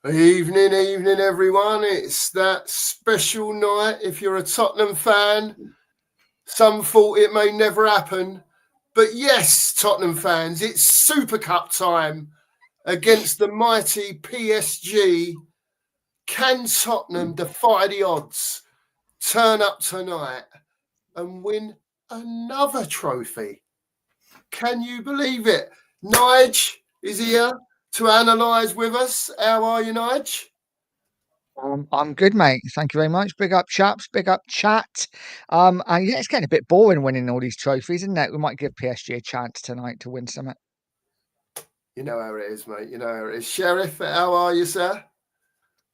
Evening, everyone. It's that special night. If you're a Tottenham fan, some thought it may never happen. But yes, Tottenham fans, it's Super Cup time against the mighty PSG. Can Tottenham defy the odds, turn up tonight and win another trophy? Can you believe it? Nige is here to analyse with us. How are you, Nige? I'm good, mate. Thank you very much. Big up, chaps. Big up, chat. And yeah, it's getting a bit boring winning all these trophies, isn't it? We might give PSG a chance tonight to win something. You know how it is, mate. You know how it is. Sheriff, how are you, sir?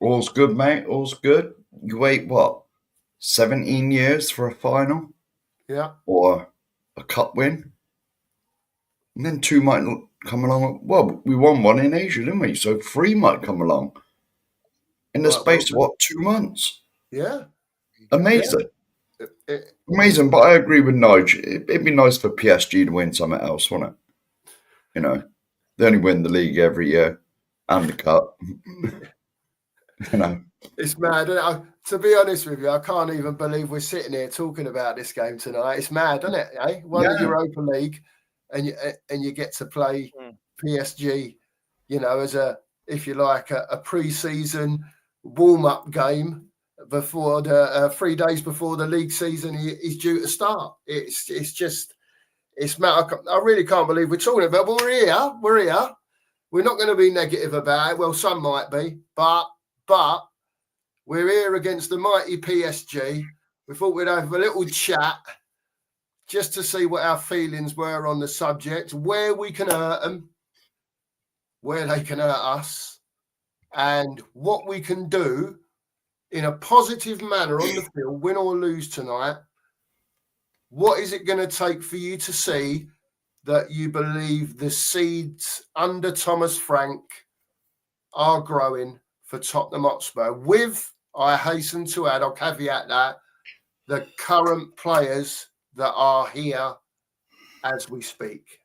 All's good, mate. All's good. You wait, what, 17 years for a final? Yeah. Or a cup win? And then two might come along. Well, we won one in Asia, didn't we? So three might come along. In the space of, what, 2 months? Yeah. Amazing. Yeah. Amazing. But I agree with Nige. It'd be nice for PSG to win something else, wouldn't it? You know, they only win the league every year and the cup. You know. It's mad. To be honest with you, I can't even believe we're sitting here talking about this game tonight. It's mad, isn't it? Eh? Won the Europa League, and you get to play PSG. You know, as if you like, a pre-season warm-up game before the 3 days before the league season is due to start. It's mad. I really can't believe we're talking about. But we're here. We're not going to be negative about it. Well, some might be, but we're here against the mighty PSG. We thought we'd have a little chat just to see what our feelings were on the subject, where we can hurt them, where they can hurt us, and what we can do in a positive manner on the field, win or lose tonight. What is it going to take for you to see that you believe the seeds under Thomas Frank are growing for Tottenham Hotspur with, I hasten to add, I'll caveat that, the current players that are here as we speak?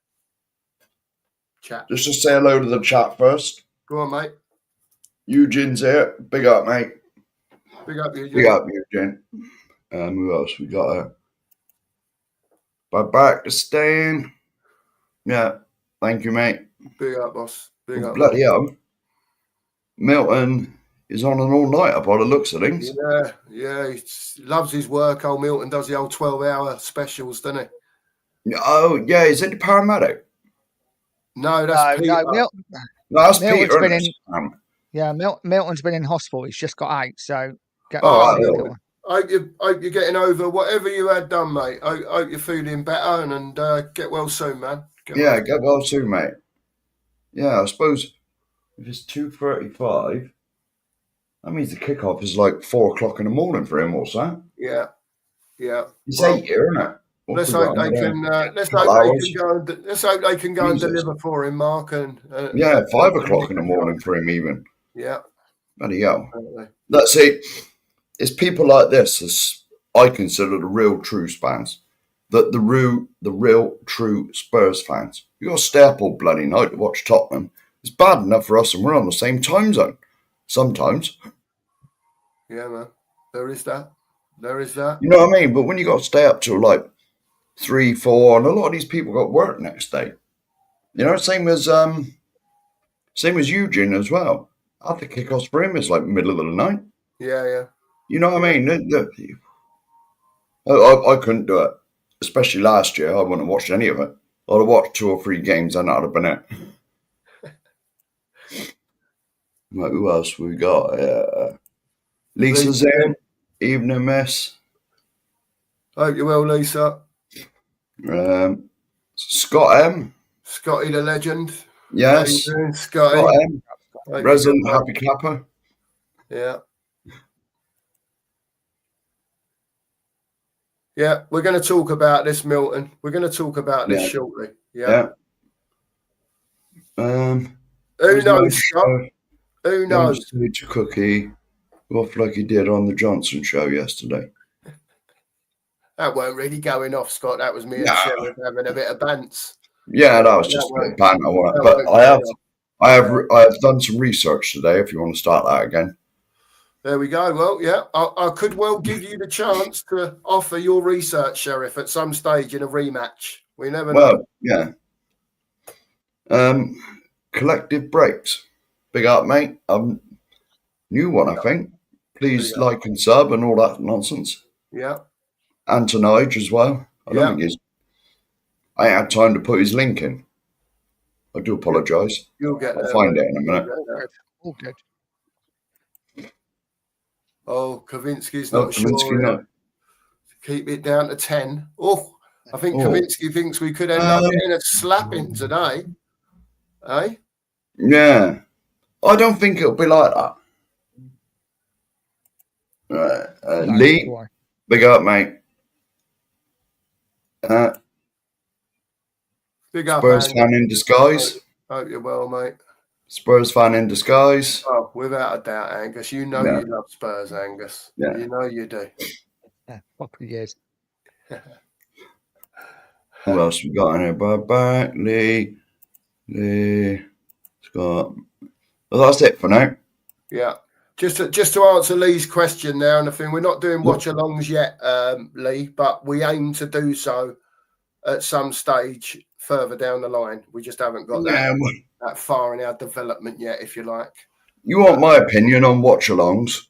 Chat. Just to say hello to the chat first. Go on, mate. Eugene's here. Big up, mate. Big up, Eugene. Big up, Eugene. Who else we got? Back to Stan. Yeah, thank you, mate. Big up, boss. Big up. Bloody hell. Milton is on an all-nighter by the looks of things. Yeah, he loves his work. Old Milton does the old 12-hour specials, doesn't he? Oh, yeah, is it the paramedic? No, that's Peter. No, that's Peter. Milton's been in hospital. He's just got out, so get I hope you're getting over whatever you had done, mate. I hope you're feeling better and get well soon, man. Get well soon, mate. Yeah, I suppose if it's 2:35, that means the kickoff is like 4 o'clock in the morning for him or so. Yeah. It's 8 here, isn't it? Let's hope they can go and deliver for him, Mark. And 5 o'clock in the morning for him, even. Yeah. Bloody hell. That's it. It's people like this as I consider the real true fans. The real true Spurs fans. You got to stay up all bloody night to watch Tottenham. It's bad enough for us, and we're on the same time zone. Sometimes. Yeah, man. There is that. You know what I mean? But when you got to stay up till like 3, 4, and a lot of these people got work next day. You know, same as Eugene as well. I think kickoffs for him is like middle of the night. Yeah. You know what I mean? I couldn't do it. Especially last year, I wouldn't have watched any of it. I'd have watched 2 or 3 games and that'd have been it. Right, who else we got? Lisa's in. Evening, miss. Hope you're well, Lisa. Scott M. Scotty the legend. Yes. Scotty. Scott M. Resident Happy Capper. Yeah. Yeah, we're going to talk about this, Milton. We're going to talk about this shortly. Yeah. Who knows, Scott? Who knows? To cookie off like he did on the Johnson show yesterday. That weren't really going off, Scott. That was me and Sheriff having a bit of bants. Yeah, that was just a bit of banter. But I have done some research today. If you want to start that again. There we go. Well, yeah, I could well give you the chance to offer your research, Sheriff, at some stage in a rematch. We never know. Well, yeah. Collective breaks. Big up, mate. New one, I think. Please like and sub and all that nonsense. Yeah. And to Nige as well. I don't think I ain't had time to put his link in. I do apologise. You'll get there. I'll find it in a minute. All good. Oh, Kavinsky's not sure. No. Keep it down to 10. Oh, I think Kavinsky thinks we could end up getting a slapping today. Eh? Yeah. I don't think it'll be like that. Lee, big up, mate. Big up, Spurs fan in disguise. Hope you're well, mate. Spurs fan in disguise. Oh, without a doubt, Angus. You know you love Spurs, Angus. Yeah. You know you do. Yeah, probably is. Who else we got in here? Bye, Lee, Scott. Well, that's it for now. Yeah. Just to answer Lee's question there, and I think we're not doing watch-alongs yet, Lee, but we aim to do so at some stage further down the line. We just haven't got that far in our development yet, if you like. You want my opinion on watch-alongs?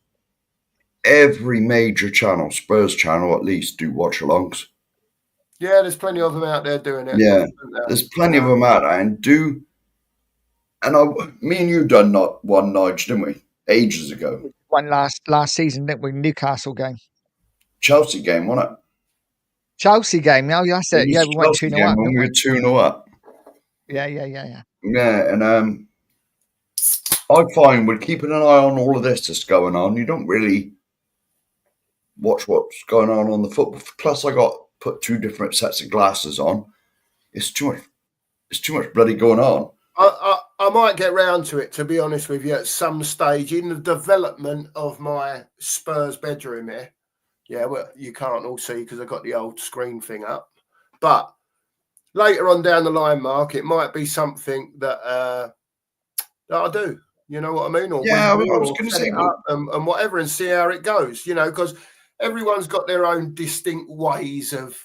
Every major channel, Spurs channel at least, do watch-alongs. Yeah, there's plenty of them out there doing it. Yeah, there's plenty of them out there, and me and you done not one Nige, didn't we? Ages ago. One last season, didn't we? Newcastle game. Chelsea game, wasn't it? Chelsea game. Oh, that's it. Yeah, we went 2-0 up. When we were 2-0 up. Yeah. Yeah, and I find with keeping an eye on all of this that's going on, you don't really watch what's going on the football. Plus, I got put 2 different sets of glasses on. It's too much bloody going on. I might get round to it, to be honest with you, at some stage in the development of my Spurs bedroom here. Yeah, well, you can't all see because I've got the old screen thing up. But later on down the line, Mark, it might be something that I do. You know what I mean? Or I was going to say and whatever, and see how it goes. You know, because everyone's got their own distinct ways of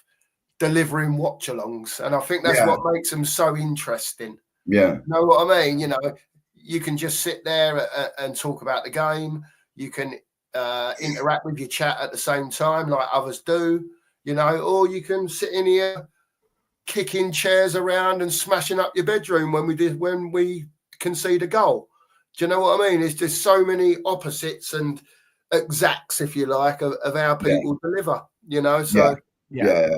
delivering watch-alongs, and I think that's what makes them so interesting. Yeah. You know what I mean? You know, you can just sit there and talk about the game. You can interact with your chat at the same time, like others do. You know, or you can sit in here kicking chairs around and smashing up your bedroom when we concede a goal. Do you know what I mean? It's just so many opposites and exacts, if you like, of how people deliver. You know, so yeah.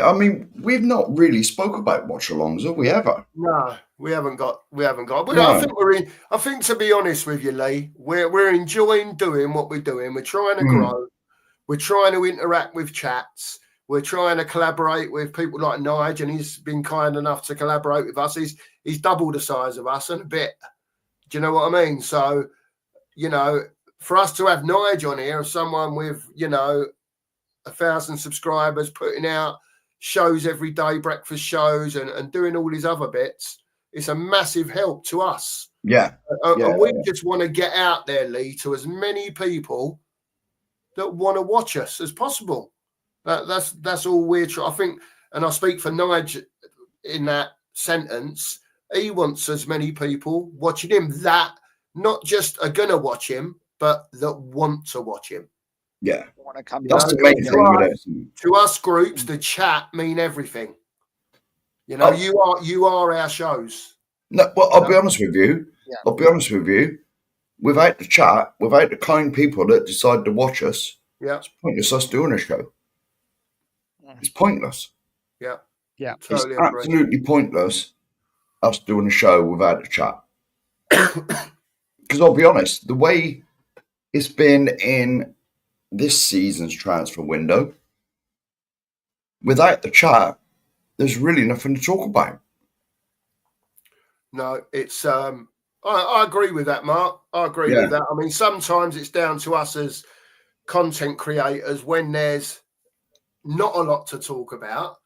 I mean, we've not really spoke about watch-alongs, have we ever? No, we haven't got. I think to be honest with you, Lee, we're enjoying doing what we're doing. We're trying to grow. We're trying to interact with chats. We're trying to collaborate with people like Nige, and he's been kind enough to collaborate with us. He's double the size of us and a bit. Do you know what I mean? So, you know, for us to have Nige on here, someone with, you know, 1,000 subscribers, putting out shows every day, breakfast shows, and doing all these other bits, it's a massive help to us. Yeah. And we just want to get out there, Lee, to as many people that want to watch us as possible. That's all we're trying. I think, and I speak for Nige in that sentence, he wants as many people watching him that not just are going to watch him, but that want to watch him. Yeah, that's the main thing with it. To us groups, the chat mean everything. You know, you are our shows. No, well, I'll be honest with you. Yeah. I'll be honest with you. Without the chat, without the kind people that decide to watch us, it's pointless us doing a show. It's pointless. Yeah. Totally it's absolutely pointless us doing a show without the chat. Because I'll be honest, the way it's been in this season's transfer window, without the chat, there's really nothing to talk about. No, it's I agree with that, Mark. I agree with that. I mean, sometimes it's down to us as content creators when there's not a lot to talk about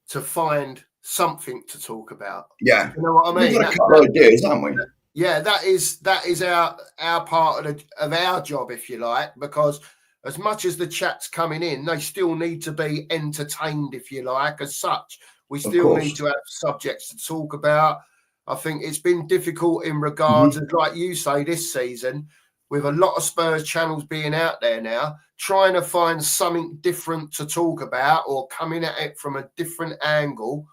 to find something to talk about. Yeah. You know what I mean? We've got a couple of ideas, haven't we? Yeah, that is our part of our job, if you like, because as much as the chat's coming in, they still need to be entertained, if you like, as such. We still need to have subjects to talk about. I think it's been difficult in regards, like you say, this season, with a lot of Spurs channels being out there now, trying to find something different to talk about or coming at it from a different angle.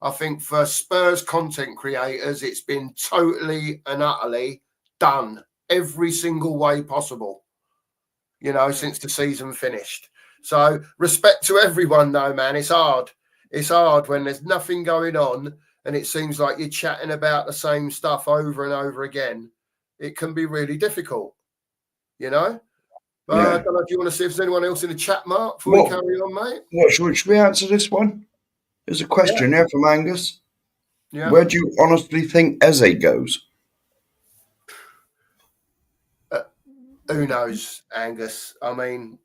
I think for Spurs content creators, it's been totally and utterly done every single way possible, you know, since the season finished. So respect to everyone though, man. It's hard. It's hard when there's nothing going on and it seems like you're chatting about the same stuff over and over again. It can be really difficult, you know? But I don't know if you want to see if there's anyone else in the chat, Mark, before we carry on, mate. Should we answer this one? There's a question here from Angus. Yeah. Where do you honestly think Eze goes? Who knows, Angus? I mean,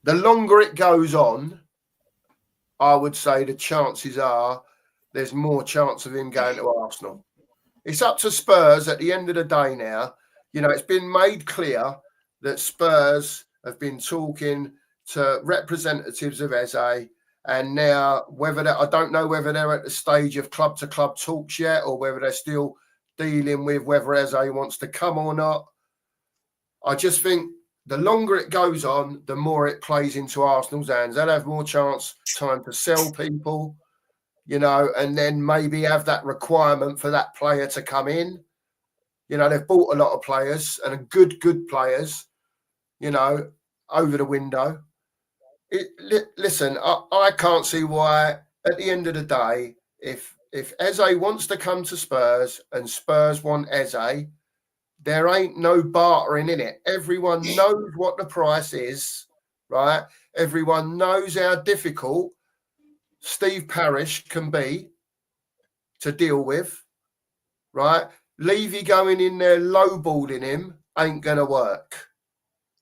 the longer it goes on, I would say the chances are there's more chance of him going to Arsenal. It's up to Spurs at the end of the day now. You know, it's been made clear that Spurs have been talking to representatives of Eze, and now I don't know whether they're at the stage of club to club talks yet or whether they're still dealing with whether Eze wants to come or not. I just think the longer it goes on, the more it plays into Arsenal's hands. They'll have more time to sell people, you know, and then maybe have that requirement for that player to come in. You know, they've bought a lot of players and good players, you know, over the window. Listen, I can't see why at the end of the day, if Eze wants to come to Spurs and Spurs want Eze, there ain't no bartering in it. Everyone knows what the price is, right? Everyone knows how difficult Steve Parish can be to deal with, right? Levy going in there lowballing him ain't going to work.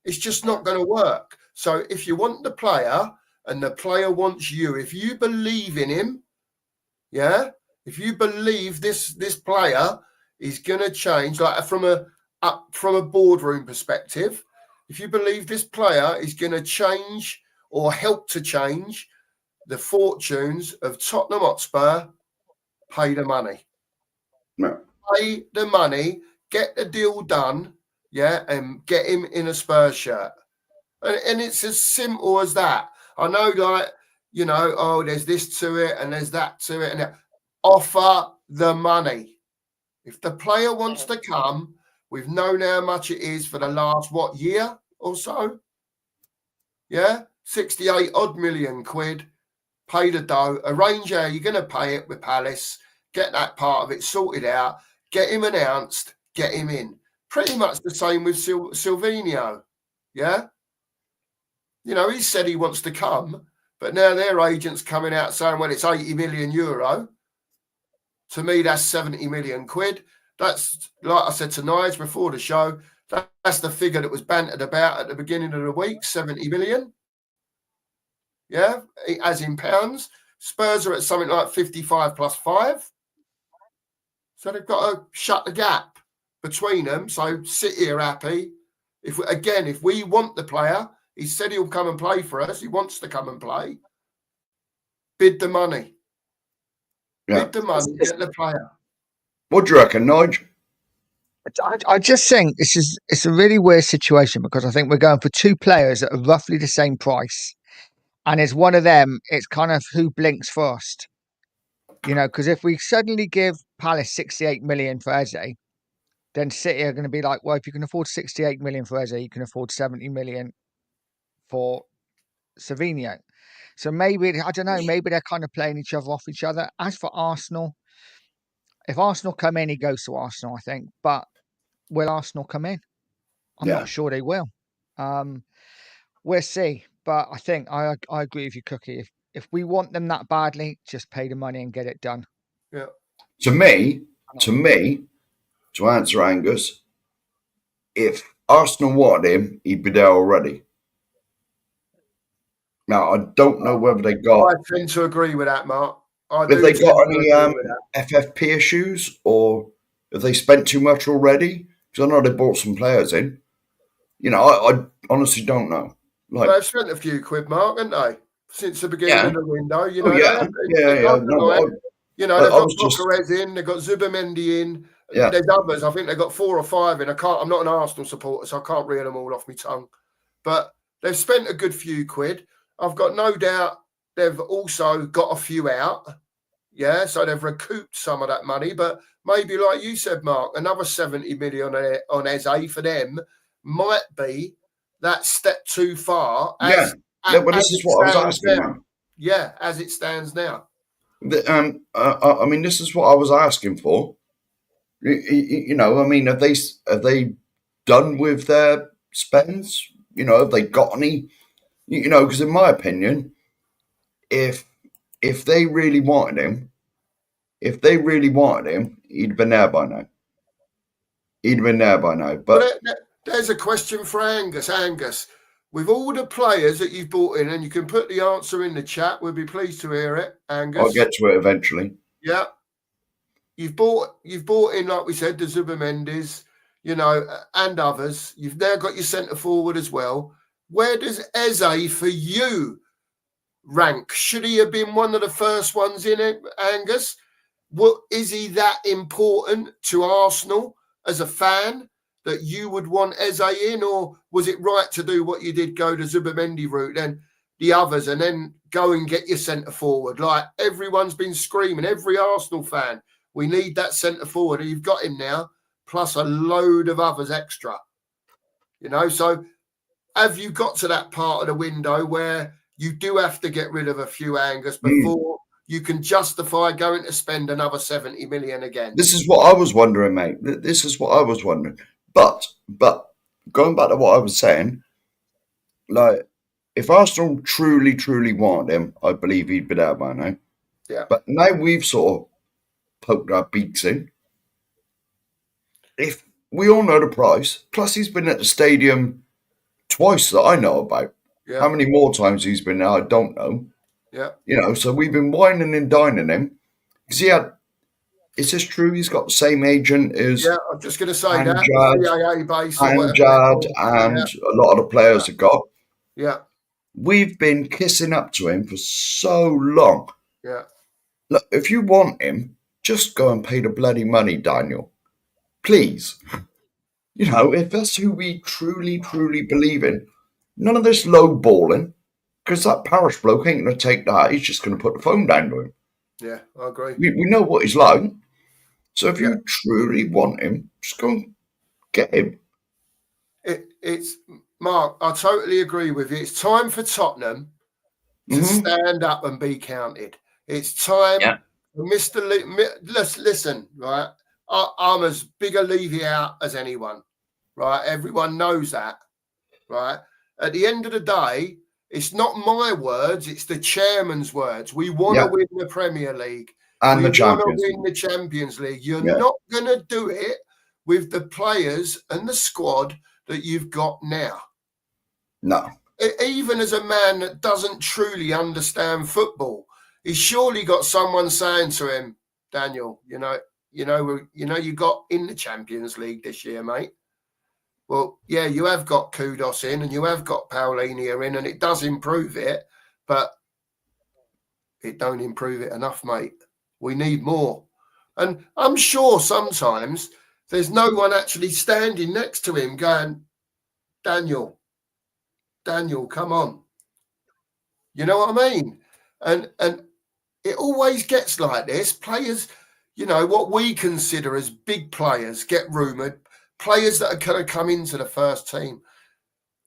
It's just not going to work. So if you want the player and the player wants you, if you believe in him, yeah, if you believe this player is going to change, like from a boardroom perspective, if you believe this player is going to change or help to change the fortunes of Tottenham Hotspur, pay the money. No. Pay the money, get the deal done, yeah, and get him in a Spurs shirt. And it's as simple as that. I know, like, you know, oh, there's this to it and there's that to it. And offer the money. If the player wants to come, we've known how much it is for the last, year or so? Yeah? 68 odd million quid. Pay the dough. Arrange how you're going to pay it with Palace. Get that part of it sorted out. Get him announced. Get him in. Pretty much the same with Silvinho. Yeah? You know, he said he wants to come, but now their agent's coming out saying, well, it's 80 million euro. To me, that's 70 million quid. That's, like I said to Nige before the show, that's the figure that was bantered about at the beginning of the week, 70 million. Yeah, as in pounds. Spurs are at something like 55 plus 5. So they've got to shut the gap between them. So City are happy. If we want the player, he said he'll come and play for us. He wants to come and play. Bid the money. Yeah. Bid the money, get the player. What do you reckon, Nigel? I just think it's a really weird situation because I think we're going for two players at roughly the same price. And it's one of them, it's kind of who blinks first. You know, because if we suddenly give Palace 68 million for Eze, then City are going to be like, well, if you can afford 68 million for Eze, you can afford 70 million for Savinho. So maybe, I don't know, maybe they're kind of playing each other off each other. As for Arsenal, if Arsenal come in, he goes to Arsenal, I think. But will Arsenal come in? I'm not sure they will. We'll see. But I think I agree with you, Cookie. If we want them that badly, just pay the money and get it done. Yeah. To me, to answer Angus, if Arsenal wanted him, he'd be there already. Now, I don't know whether they got... I tend to agree with that, Mark. I Have do they tend got to any agree with that. FFP issues, or have they spent too much already? Because I know they bought some players in. You know, I honestly don't know. Like, They've spent a few quid, Mark, haven't they? Since the beginning yeah, of the window, you oh know, they yeah, have. yeah, yeah. Don't No, deny it. You know, I they've got was just, Bocarez in, they've got Zubamendi in. yeah, There's others. I think they've got 4 or 5 in. I'm not an Arsenal supporter, so I can't reel them all off my tongue. But they've spent a good few quid. I've got no doubt they've also got a few out. Yeah, so they've recouped some of that money. But maybe, like you said, Mark, another 70 million on Eze for them might be that step too far yeah. as Well, this is it what I was stands asking, now. mate. Yeah, as it stands now. I mean, this is what I was asking for. You know, I mean, have they done with their spends? You know, have they got any? You know, because in my opinion, if if they really wanted him, he'd have been there by now. He'd have been there by now. Well, But there's a question for Angus. Angus, with all the players that you've brought in, and you can put the answer in the chat, we'll be pleased to hear it, I'll Angus. get to it eventually. Yeah. You've bought in, like we said, the Zubamendi's, you know, and others. You've now got your centre forward as well. Where does Eze for you rank? Should he have been one of the first ones in it, Angus? What is he that important to Arsenal as a fan that you would want Eze in, or was it right to do what you did, go the Zubamendi route, then the others, and then go and get your centre forward? Like everyone's been screaming, every Arsenal fan, we need that centre forward, and you've got him now, plus a load of others extra. You know, so have you got to that part of the window where you do have to get rid of a few, Angus, before you can justify going to spend another 70 million again? This is what I was wondering, mate. This is what I was wondering. But going back to what I was saying, like, if Arsenal truly wanted him, I believe he'd be there by now. Yeah. But now we've sort of poked our beaks in. If we all know the price, plus he's been at the stadium twice that I know about. Yeah. How many more times he's been there, I don't know. Yeah. You know, so we've been whining and dining him because he had. Is this true? He's got the same agent as Yeah, I'm just going to say Amjad, that. CAA base or whatever. and a lot of the players have got. Yeah. We've been kissing up to him for so long. Yeah. Look, if you want him, just go and pay the bloody money, Daniel. Please. You know, if that's who we truly believe in, none of this low balling, because that parish bloke ain't going to take that. He's just going to put the phone down to him. Yeah, I agree. We know what he's like. So if you truly want him, just go and get him. It's Mark, I totally agree with you. It's time for Tottenham to stand up and be counted. It's time for Mr. Listen, right? I'm as big a Levy out as anyone, right? Everyone knows that, right? At the end of the day, it's not my words, it's the chairman's words. We want to win the Premier League. And we the Champions want to win the Champions League. You're not going to do it with the players and the squad that you've got now. No. Even as a man that doesn't truly understand football, he's surely got someone saying to him, Daniel, you got in the Champions League this year, mate. Well, yeah, you have got Kudos in and you have got Paulinia in, and it does improve it, but it don't improve it enough, mate. We need more. And I'm sure sometimes there's no one actually standing next to him going, Daniel, come on. You know what I mean? And it always gets like this. Players, you know, what we consider as big players get rumoured, players that are going to come into the first team.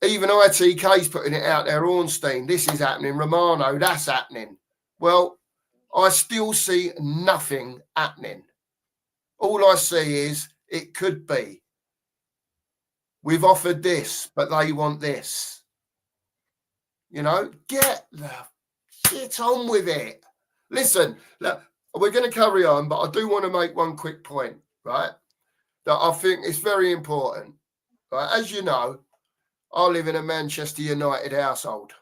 Even ITK's putting it out there, Ornstein, this is happening, Romano, that's happening. Well, I still see nothing happening. All I see is it could be. We've offered this, but they want this. You know, get on with it. Listen, look, we're going to carry on, but I do want to make one quick point, right? That I think is very important. Right? As you know, I live in a Manchester United household,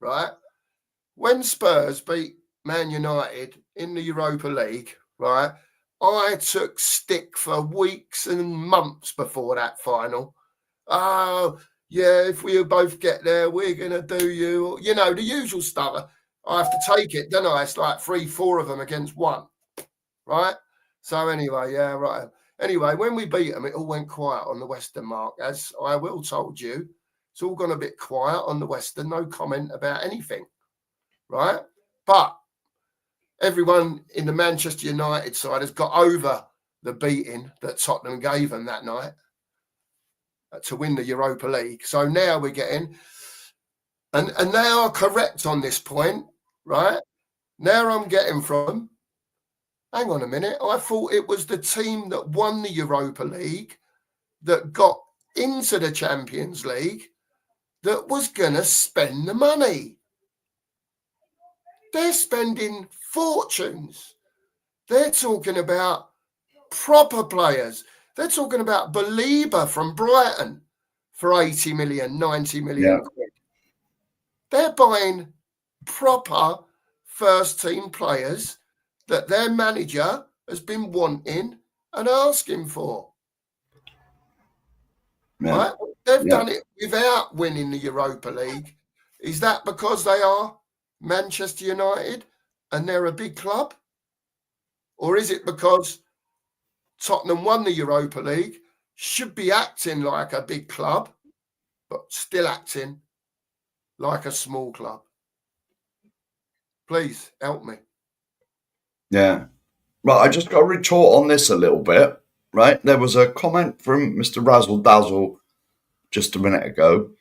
right? When Spurs beat Man United in the Europa League, right? I took stick for weeks and months before that final. Oh, yeah, if we both get there, we're going to do you. You know, the usual stuff. I have to take it, don't I? It's like 3-4 of them against one, right? So anyway, yeah, right. Anyway, when we beat them, it all went quiet on the Western, Mark. As I will told you, it's all gone a bit quiet on the Western. No comment about anything, right? But everyone in the Manchester United side has got over the beating that Tottenham gave them that night to win the Europa League. So now we're getting, and they are correct on this point, right? Now I'm getting from, hang on a minute, I thought it was the team that won the Europa League that got into the Champions League that was going to spend the money. They're spending fortunes. They're talking about proper players. They're talking about Belieber from Brighton for 80 million, 90 million quid. They're buying proper first team players that their manager has been wanting and asking for. Yeah. Right? They've done it without winning the Europa League. Is that because they are Manchester United and they're a big club? Or is it because Tottenham won the Europa League, should be acting like a big club, but still acting like a small club? Please help me. Yeah. Right, I just got to retort on this a little bit, right? There was a comment from Mr. Razzle Dazzle just a minute ago.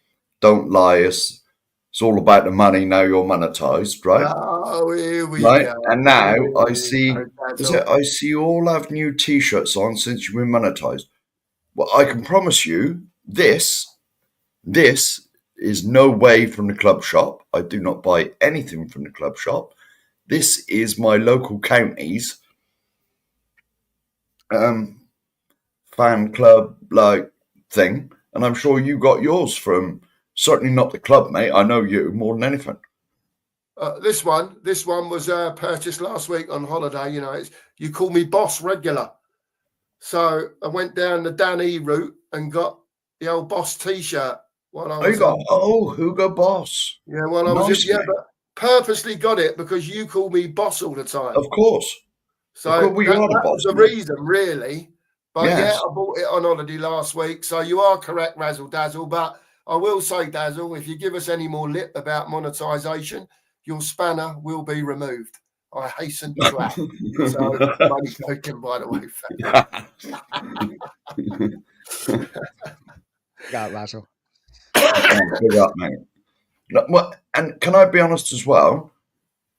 Don't lie, it's all about the money, now you're monetized, right? Oh, here we right? go. And now I see, I see you all have new T-shirts on since you've been monetized. Well, I can promise you, this is no way from the club shop. I do not buy anything from the club shop. This is my local county's fan club like thing, and I'm sure you got yours from certainly not the club, mate. I know you more than anything. This one was purchased last week on holiday. You know, you call me boss regular, so I went down the Dan E route and got the old boss T-shirt. While I was Hugo Boss. Yeah, well, I was but purposely got it because you call me boss all the time. Of course. So that was the reason, really. But yes. Yeah, I bought it on holiday last week. So you are correct, Razzle Dazzle. But I will say, Dazzle, if you give us any more lip about monetization, your spanner will be removed. I hasten to add. So I'm only joking, by the way. Got Razzle. Big up, mate. And can I be honest as well?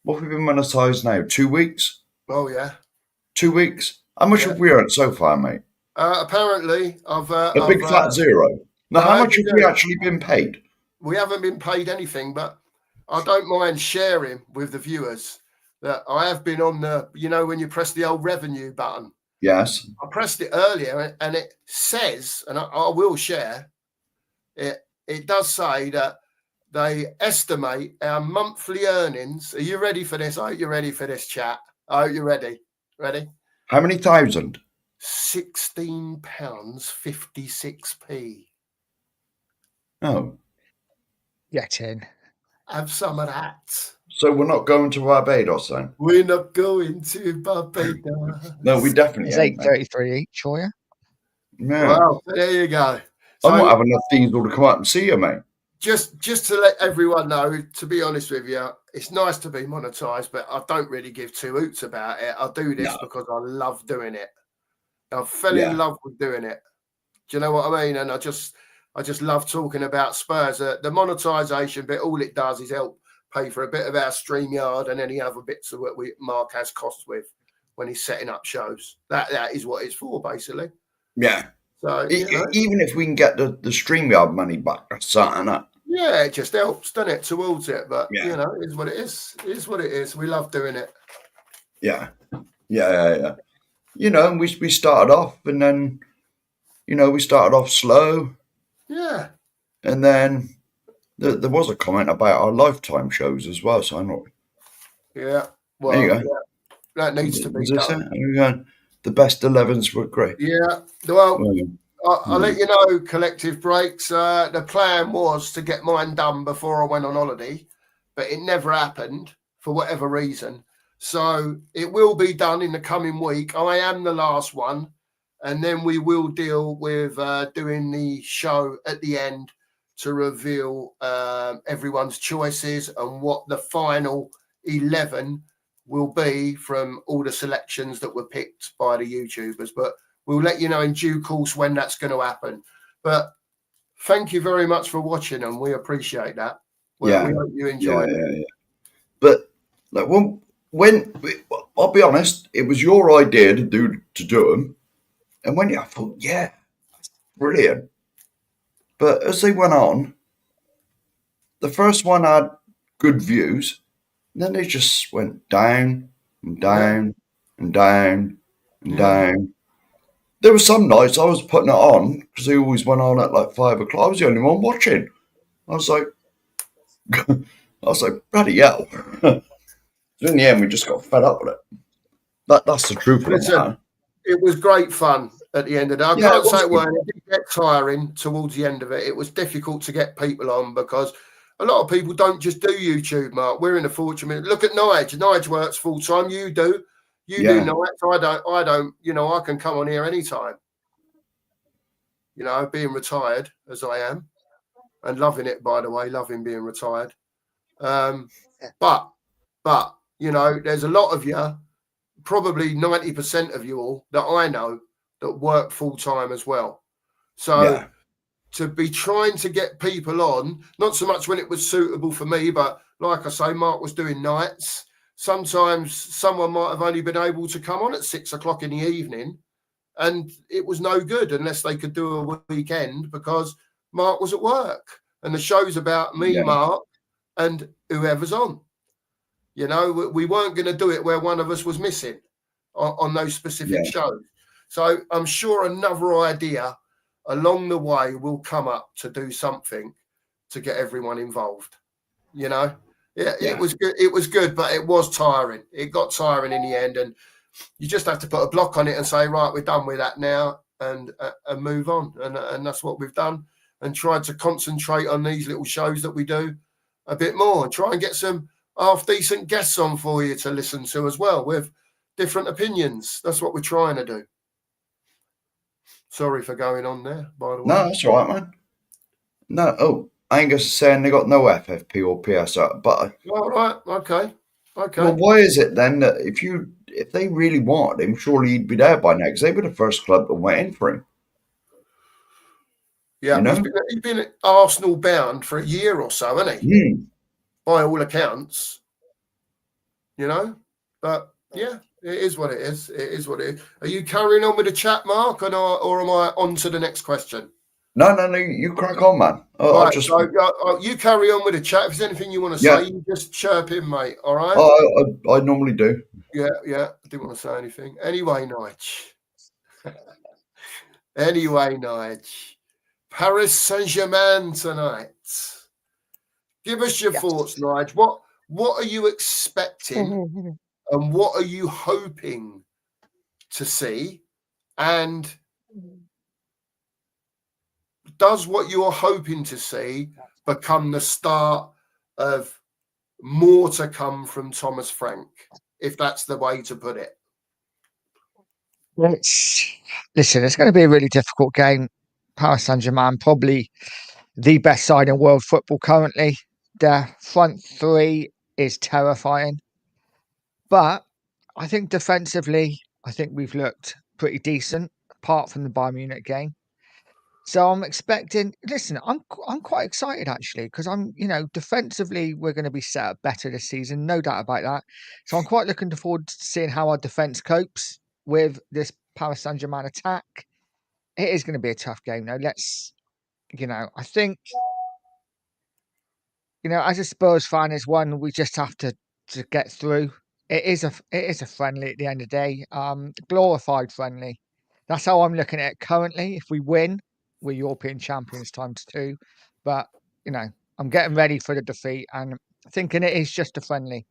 What have we been monetized now? 2 weeks? Oh, yeah. 2 weeks? How much have we earned so far, mate? Apparently, a big fat zero. Now, how much have we actually been paid? We haven't been paid anything, but I don't mind sharing with the viewers that I have been on the, you know, when you press the old revenue button. Yes. I pressed it earlier and it says, and I will share, it does say that they estimate our monthly earnings. Are you ready for this? I hope you're ready for this, chat. I hope you're ready. Ready? How many thousand? £16.56p. Oh. Get in. Have some of that. So we're not going to Barbados then? We're not going to Barbados. No, we definitely ain't. It's 8.33 each, for you. Yeah. Well, there you go. So, I might have enough diesel to come out and see you, mate. Just to let everyone know, to be honest with you, it's nice to be monetized, but I don't really give two hoots about it. I do this because I love doing it. I fell in love with doing it. Do you know what I mean? And I just love talking about Spurs. The monetization bit, all it does is help pay for a bit of our StreamYard and any other bits of what Mark has costs with when he's setting up shows. That is what it's for, basically. Yeah. So even if we can get the StreamYard money back, that's something that. Yeah, it just helps, doesn't it, towards it? But you know, it is what it is. It is what it is. We love doing it. Yeah. You know, and we started off, and then, you know, we started off slow. Yeah. And then there was a comment about our lifetime shows as well, so I know. Yeah. There you Well, go. yeah, that needs to be Was this it? done. There we go. The best 11s were great. Yeah. Well, Well, I'll let you know, collective breaks. The plan was to get mine done before I went on holiday, but it never happened for whatever reason. So it will be done in the coming week. I am the last one, and then we will deal with doing the show at the end to reveal everyone's choices and what the final 11 will be from all the selections that were picked by the YouTubers. But we'll let you know in due course when that's going to happen. But thank you very much for watching, and we appreciate that. We hope you enjoyed it. Yeah. But like when I'll be honest, it was your idea to do them, and when I thought, yeah, brilliant. But as they went on, the first one had good views, and then they just went down and down and down and down. There were some nights I was putting it on because they always went on at like 5 o'clock. I was the only one watching. I was like, bloody hell. So in the end, we just got fed up with it. That's the truth of the matter. It was great fun at the end of the day. I Yeah, can't say it good. weren't. It did get tiring towards the end of it. It was difficult to get people on because a lot of people don't just do YouTube, Mark. We're in a fortunate. Look at Nige. Nige works full time. You do. You do nights. I don't. You know, I can come on here anytime. You know, being retired as I am, and loving it, by the way, loving being retired. But you know, there's a lot of you, probably 90% of you all that I know that work full time as well. So to be trying to get people on, not so much when it was suitable for me, but like I say, Mark was doing nights. Sometimes someone might have only been able to come on at 6 o'clock in the evening, and it was no good unless they could do a weekend because Mark was at work. And the show's about me, Mark, and whoever's on. You know, we weren't going to do it where one of us was missing on those specific shows. So I'm sure another idea along the way will come up to do something to get everyone involved. You know, it was good. It was good, but it was tiring. It got tiring in the end, and you just have to put a block on it and say, right, we're done with that now, and move on. And that's what we've done, and tried to concentrate on these little shows that we do a bit more, and try and get some half decent guests on for you to listen to as well with different opinions. That's what we're trying to do. Sorry for going on there, by the way. No, that's all right, man. No, I ain't just saying they got no FFP or PSR, but all right, okay. Well, why is it then that if they really wanted him, surely he'd be there by now? Because they were the first club that went in for him. Yeah, you know? he's been Arsenal bound for a year or so, hasn't he? By all accounts, you know. But yeah, it is what it is. It is what it is. Are you carrying on with the chat, Mark, or am I on to the next question? No, you crack on, man. Right, so you carry on with the chat. If there's anything you want to say, you just chirp in, mate. All right? I normally do. Yeah. I didn't want to say anything. Anyway, Nige. Paris Saint-Germain tonight. Give us your thoughts, Nige. What are you expecting and what are you hoping to see? And does what you're hoping to see become the start of more to come from Thomas Frank, if that's the way to put it? Listen, it's going to be a really difficult game. Paris Saint-Germain, probably the best side in world football currently. Their front three is terrifying. But I think defensively, I think we've looked pretty decent, apart from the Bayern Munich game. So I'm expecting. Listen, I'm quite excited actually because defensively we're going to be set up better this season, no doubt about that. So I'm quite looking forward to seeing how our defense copes with this Paris Saint-Germain attack. It is going to be a tough game, though. I think, as a Spurs fan, is one we just have to get through. It is a friendly at the end of the day, glorified friendly. That's how I'm looking at it currently. If we win, we're European champions times 2. But I'm getting ready for the defeat and thinking it is just a friendly.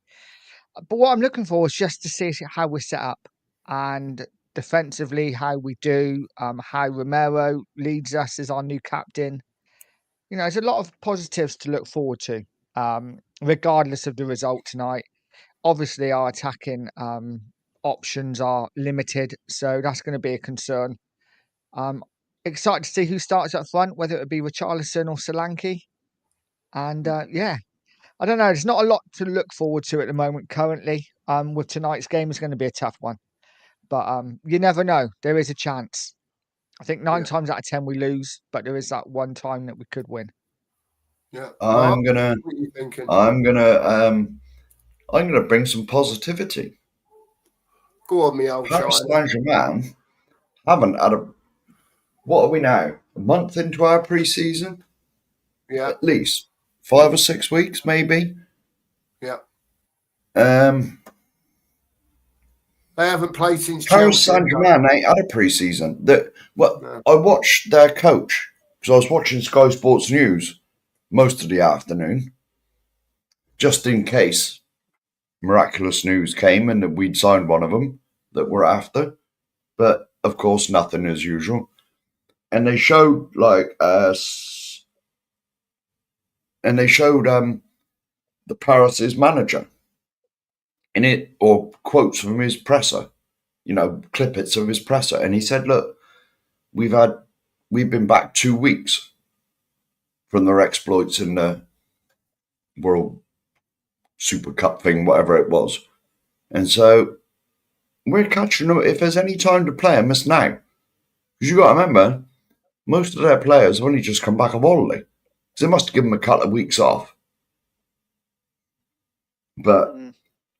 But what I'm looking for is just to see how we're set up and defensively how we do, how Romero leads us as our new captain. There's a lot of positives to look forward to, regardless of the result tonight. Obviously, our attacking options are limited, so that's going to be a concern. Excited to see who starts up front, whether it be Richarlison or Solanke. And I don't know. There's not a lot to look forward to at the moment currently. With tonight's game is going to be a tough one. But you never know. There is a chance. I think 9 times out of 10 we lose, but there is that one time that we could win. Yeah. I'm Mark, gonna what are you thinking? I'm gonna bring some positivity. Go on, me old Paris shiner. Saint-Germain haven't had what are we now? A month into our pre-season? Yeah. At least 5 or 6 weeks, maybe. Yeah. Um, They haven't played since Paris Chelsea. Saint-Germain ain't had a pre-season. No. I watched their coach because I was watching Sky Sports News most of the afternoon, just in case miraculous news came and that we'd signed one of them that we're after. But of course, nothing as usual. And they showed the Paris's manager in it, or quotes from his presser, clippets of his presser, and he said, "Look, we've been back 2 weeks from their exploits in the World Super Cup thing, whatever it was, and so we're catching them. If there's any time to play them, it's now, because you got to remember, most of their players have only just come back of holiday, so they must have given them a couple of weeks off, but."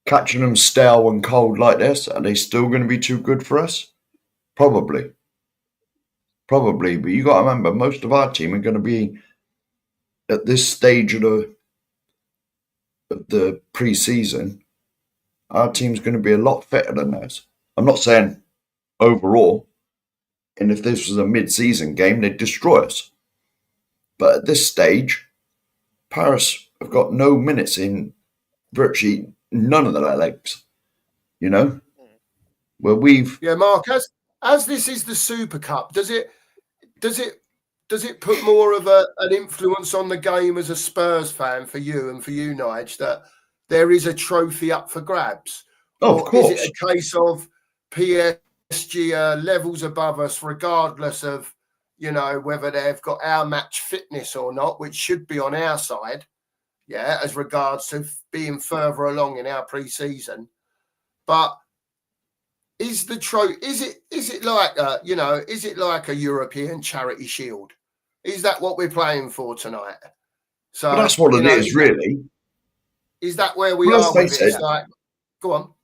Catching them stale and cold like this, are they still going to be too good for us? Probably. But you got to remember, most of our team are going to be at this stage of the pre-season. Our team's going to be a lot fitter than theirs. I'm not saying overall, and if this was a mid-season game, they'd destroy us. But at this stage, Paris have got no minutes in virtually none of their legs. Where we've Mark, as this is the Super Cup, does it put more of an influence on the game as a Spurs fan for you and for you, Nige, that there is a trophy up for grabs? of course. Is it a case of PSG levels above us, regardless of whether they've got our match fitness or not, which should be on our side, as regards to being further along in our pre-season, but. Is the is it like a European charity shield? Is that what we're playing for tonight? So but that's what it is, really. Is that where we are with it? It's like, go on,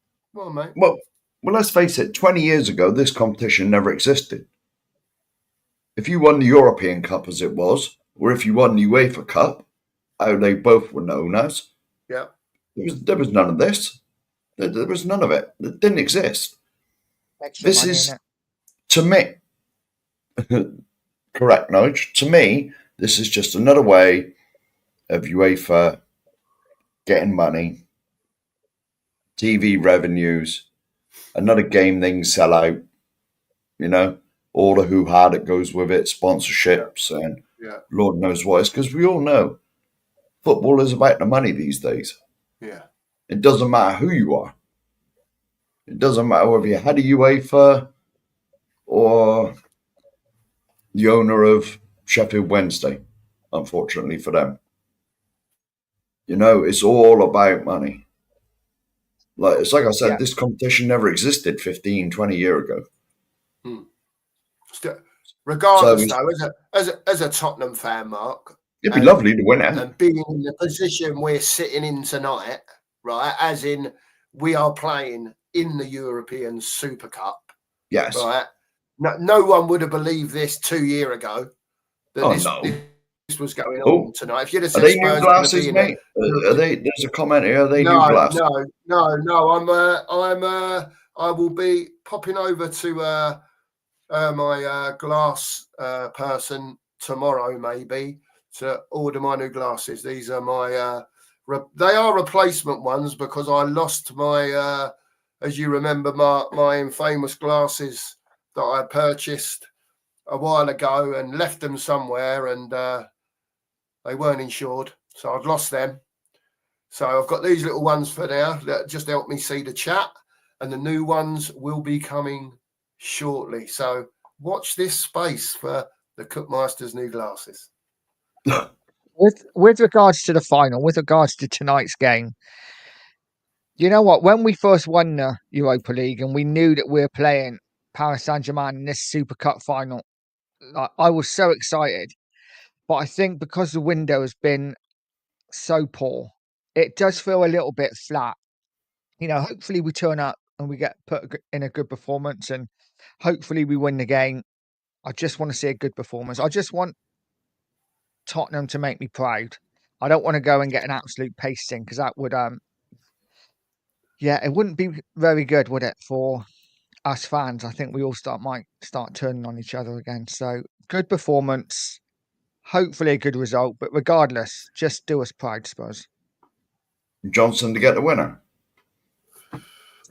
mate. Well, let's face it. 20 years ago, this competition never existed. If you won the European Cup, as it was, or if you won the UEFA Cup, how they both were known as, there was none of this. There was none of it. It didn't exist. Extra this money, is, to me, correct, Nige. To me, this is just another way of UEFA getting money, TV revenues, another game they can sell out, all the hoo-ha that goes with it, sponsorships, and Lord knows what. It's because we all know football is about the money these days. Yeah. It doesn't matter who you are. It doesn't matter whether you're head of UEFA or the owner of Sheffield Wednesday, unfortunately for them. It's all about money. It's like I said, this competition never existed 15, 20 years ago. Regardless, though, as a Tottenham fan, Mark, it'd be lovely to win it. And being in the position we're sitting in tonight, right, as in we are playing in the European Super Cup. Yes. Right. No one would have believed this 2 years ago. This was going on tonight. If you'd have said are they Spurs new glasses, mate? There's a comment here. Are they new glasses? No. I will be popping over to my glass person tomorrow, maybe, to order my new glasses. These are my they are replacement ones because I lost my, as you remember, my infamous glasses that I purchased a while ago and left them somewhere, and they weren't insured, so I've lost them. So I've got these little ones for now that just help me see the chat, and the new ones will be coming shortly. So watch this space for the Cookmeister's new glasses. With regards to the final, with regards to tonight's game, you know what? When we first won the Europa League and we knew that we were playing Paris Saint-Germain in this Super Cup final, I was so excited. But I think because the window has been so poor, it does feel a little bit flat. You know, hopefully we turn up and we get put in a good performance, and hopefully we win the game. I just want to see a good performance. I just want Tottenham to make me proud. I don't want to go and get an absolute pasting, because that would it wouldn't be very good, would it, for us fans? I think we all might start turning on each other again. So good performance, hopefully a good result, but regardless, just do us proud, Spurs. Johnson to get the winner.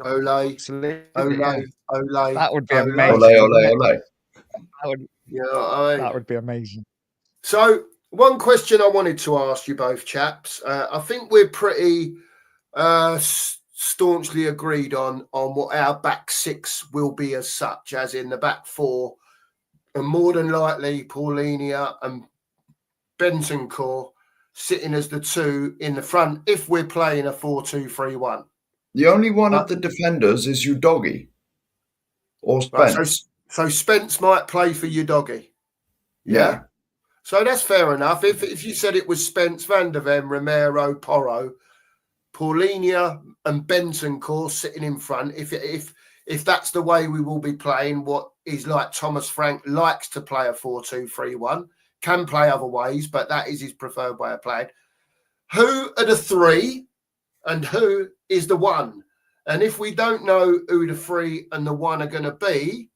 Ole, Absolutely, Ole, Ole. that would be Ole. amazing. Ole. That would be amazing. So one question I wanted to ask you both chaps, I think we're pretty staunchly agreed on what our back six will be as such, as in the back four, and more than likely Paulinia and Bentancur sitting as the two in the front if we're playing a 4-2-3-1. The only one of the defenders is Udogie or Spence. Right, so Spence might play for Udogie. Yeah. So that's fair enough. If you said it was Spence, Van der Ven, Romero, Porro, Paulinia and Bentancur sitting in front, if that's the way we will be playing, what is like Thomas Frank likes to play a 4-2-3-1, can play other ways, but that is his preferred way of playing. Who are the three and who is the one? And if we don't know who the three and the one are going to be,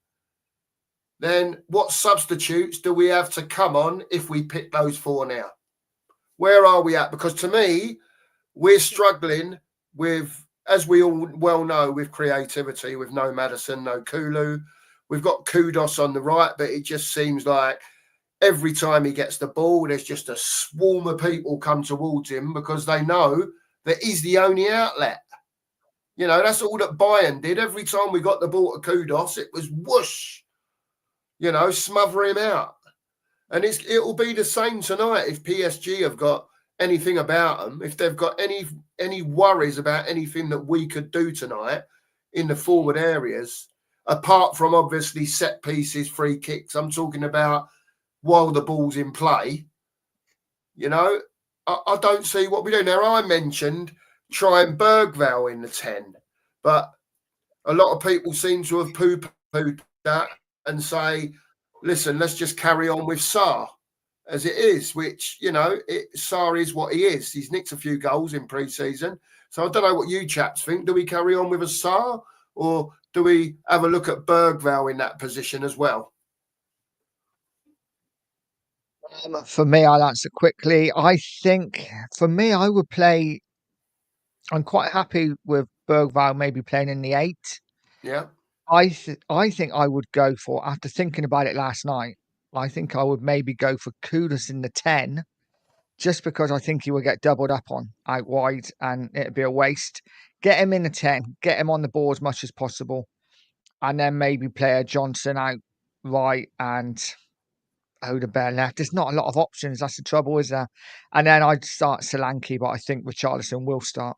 then what substitutes do we have to come on if we pick those four now? Where are we at? Because to me, we're struggling with, as we all well know, with creativity, with no Maddison, no Kulu. We've got Kudos on the right, but it just seems like every time he gets the ball, there's just a swarm of people come towards him because they know that he's the only outlet. You know, that's all that Bayern did. Every time we got the ball to Kudos, it was whoosh, you know, smother him out. And it'll be the same tonight if PSG have got anything about them, if they've got any worries about anything that we could do tonight in the forward areas, apart from obviously set pieces, free kicks. I'm talking about while the ball's in play. You know, I don't see what we do. Now, I mentioned trying Bergvall in the 10, but a lot of people seem to have poo-pooed that and say, listen, let's just carry on with Sarr as it is, which, you know, Sarr is what he is. He's nicked a few goals in pre-season. So I don't know what you chaps think. Do we carry on with a Sarr, or do we have a look at Bergvall in that position as well? For me, I'll answer quickly. I think for me, I would play. I'm quite happy with Bergvall maybe playing in the 8. Yeah. I think I would go for, after thinking about it last night, I think I would maybe go for Kudus in the 10, just because I think he will get doubled up on out wide and it'd be a waste. Get him in the 10, get him on the ball as much as possible, and then maybe play a Johnson out right and Odebear left. There's not a lot of options. That's the trouble, is there? And then I'd start Solanke, but I think Richarlison will start.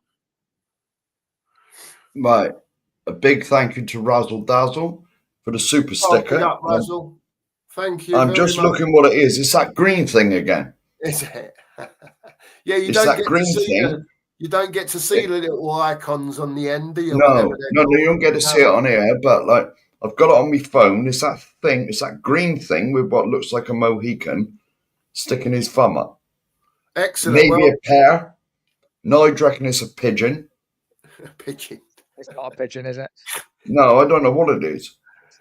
Right. A big thank you to Razzle Dazzle for the super sticker. Big up, Razzle. Thank you. I'm just looking what it is. It's that green thing again. Is it? Yeah, you It's don't that get green to see thing. you don't get to see the little icons on the end, do you? No, you don't get to see it on here, but like I've got it on my phone. It's that thing, it's that green thing with what looks like a Mohican sticking his thumb up. Excellent. Maybe a pear. No, I reckon it's a pigeon. A pigeon. It's not a pigeon, is it? No, I don't know what it is.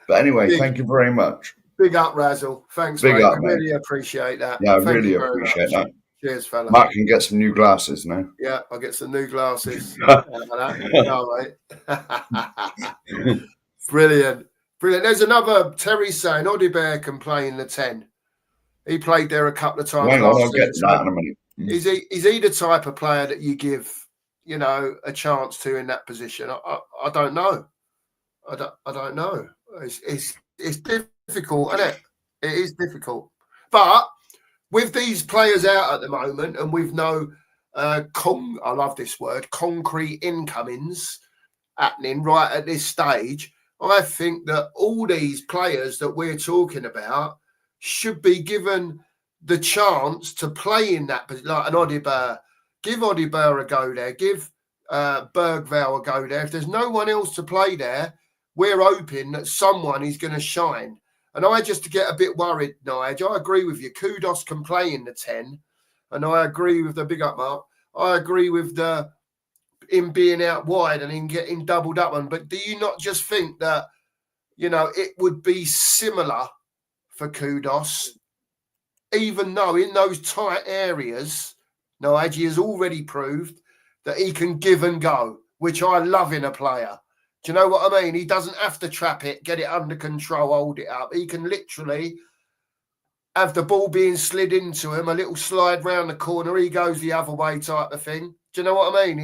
But anyway, thank you very much. Big up, Razzle. Thanks, Big mate. up, I really appreciate that. Yeah, I Thank really you very appreciate much. that. Cheers, fella. Matt can get some new glasses now. Yeah, I'll get some new glasses. No, mate. Brilliant. There's another Terry saying Odibert can play in the 10. He played there a couple of times Hang on, last I'll get season. to that in a minute. Is he the type of player that you give, a chance to in that position? I don't know. I don't know. It's difficult, isn't it? It is difficult. But with these players out at the moment, and with no I love this word, concrete incomings happening right at this stage, I think that all these players that we're talking about should be given the chance to play in that, like an Odibert. Give Odibert a go there. Give Bergvall a go there. If there's no one else to play there, we're hoping that someone is going to shine. And I just get a bit worried, Nigel. I agree with you. Kudos can play in the 10. And I agree with the big up, Mark. I agree with him being out wide and him getting doubled up on. But do you not just think that, it would be similar for Kudos, even though in those tight areas, Nigel has already proved that he can give and go, which I love in a player. Do you know what I mean? He doesn't have to trap it, get it under control, hold it up. He can literally have the ball being slid into him, a little slide round the corner, he goes the other way type of thing. Do you know what I mean?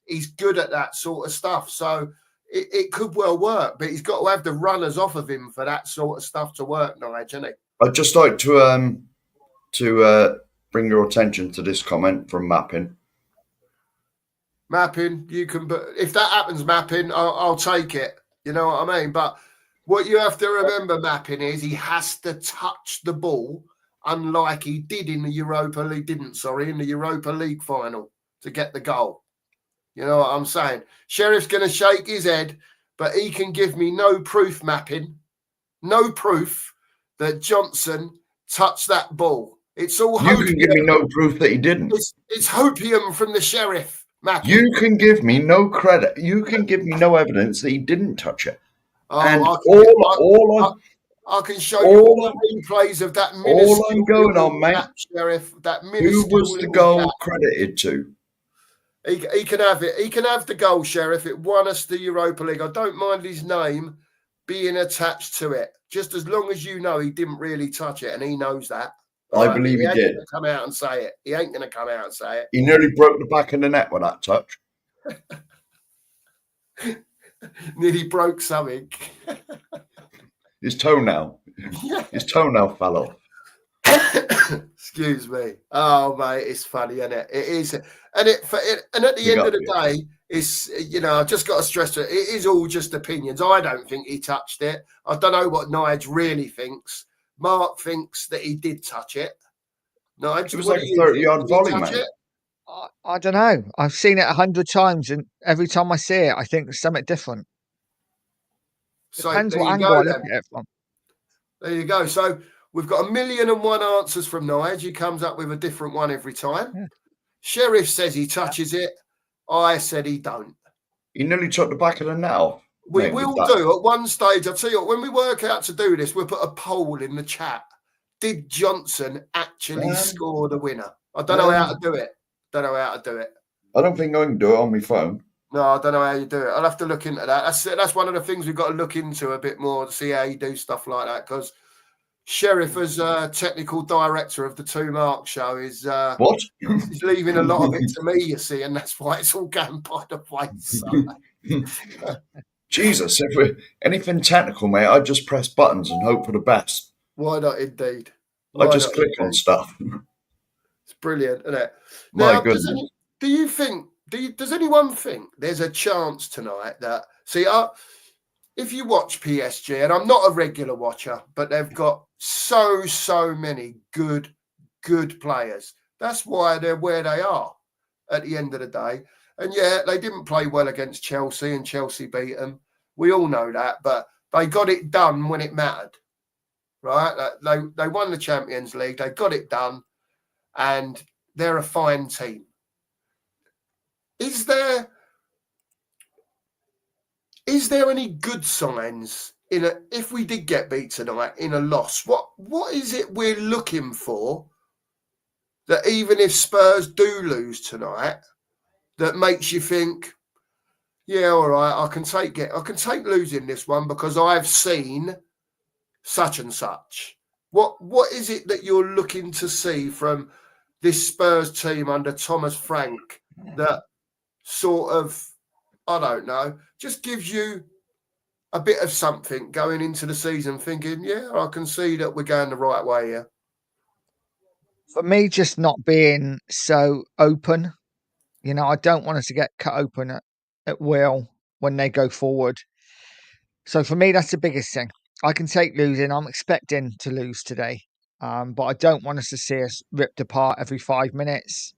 He's good at that sort of stuff. So it could well work, but he's got to have the runners off of him for that sort of stuff to work, Nigel, isn't it? I'd just like to bring your attention to this comment from Mappin. Mapping, you can, but if that happens, Mapping, I'll take it. You know what I mean? But what you have to remember, Mapping, is he has to touch the ball, unlike he did in the Europa League, in the Europa League final to get the goal. You know what I'm saying? Sheriff's going to shake his head, but he can give me no proof, Mapping, no proof that Johnson touched that ball. It's all hopium. You can give me no proof that he didn't. It's hopium from the Sheriff. Mapping. You can give me no credit. You can give me no evidence that he didn't touch it. Oh, and I can show you all the replays of that minuscule. All I'm going on, mate. Sheriff, that minuscule. Who was the goal credited to? He can have it. He can have the goal, Sheriff. It won us the Europa League. I don't mind his name being attached to it, just as long as you know he didn't really touch it, and he knows that. I believe he did. Come out and say it. He ain't going to come out and say it. He nearly broke the back of the net with that touch. Nearly broke something. His toenail. His toenail fell off. Excuse me. Oh, mate, it's funny, isn't it? It is. And at the end of the day, it's, I've just got to stress it is all just opinions. I don't think he touched it. I don't know what Nigel really thinks. Mark thinks that he did touch it. No, it was like a 30-yard volley, mate. I don't know. I've seen it 100 times, and every time I see it, I think there's something different. Depends what angle I look at it from. There you go. So we've got 1,000,001 answers from Nigel. He comes up with a different one every time. Yeah. Sheriff says he touches it. I said he don't. He nearly took the back of the net off. We will do at one stage. I'll tell you what, when we work out to do this, we'll put a poll in the chat. Did Johnson actually score the winner? I don't know how to do it. I don't think I can do it on my phone. No, I don't know how you do it. I'll have to look into that. That's one of the things we've got to look into a bit more to see how you do stuff like that. Because Sheriff, as technical director of the Two Mark Show, is what? He's leaving a lot of it to me, you see, and that's why it's all going by the wayside. Jesus, if we're anything technical, mate, I just press buttons and hope for the best. Why not, indeed? I just click on stuff. It's brilliant, isn't it? My goodness. Does anyone think there's a chance tonight that, if you watch PSG, and I'm not a regular watcher, but they've got so many good players. That's why they're where they are at the end of the day. And yeah, they didn't play well against Chelsea, and Chelsea beat them. We all know that, but they got it done when it mattered, right? They won the Champions League. They got it done, and they're a fine team. Is there any good signs if we did get beat tonight in a loss? What is it we're looking for that even if Spurs do lose tonight, that makes you think, yeah, all right, I can take losing this one because I've seen such and such. What is it that you're looking to see from this Spurs team under Thomas Frank that sort of, I don't know, just gives you a bit of something going into the season, thinking, yeah, I can see that we're going the right way here? For me, just not being so open. I don't want us to get cut open at will when they go forward. So for me, that's the biggest thing. I can take losing. I'm expecting to lose today. But I don't want us to see us ripped apart every 5 minutes.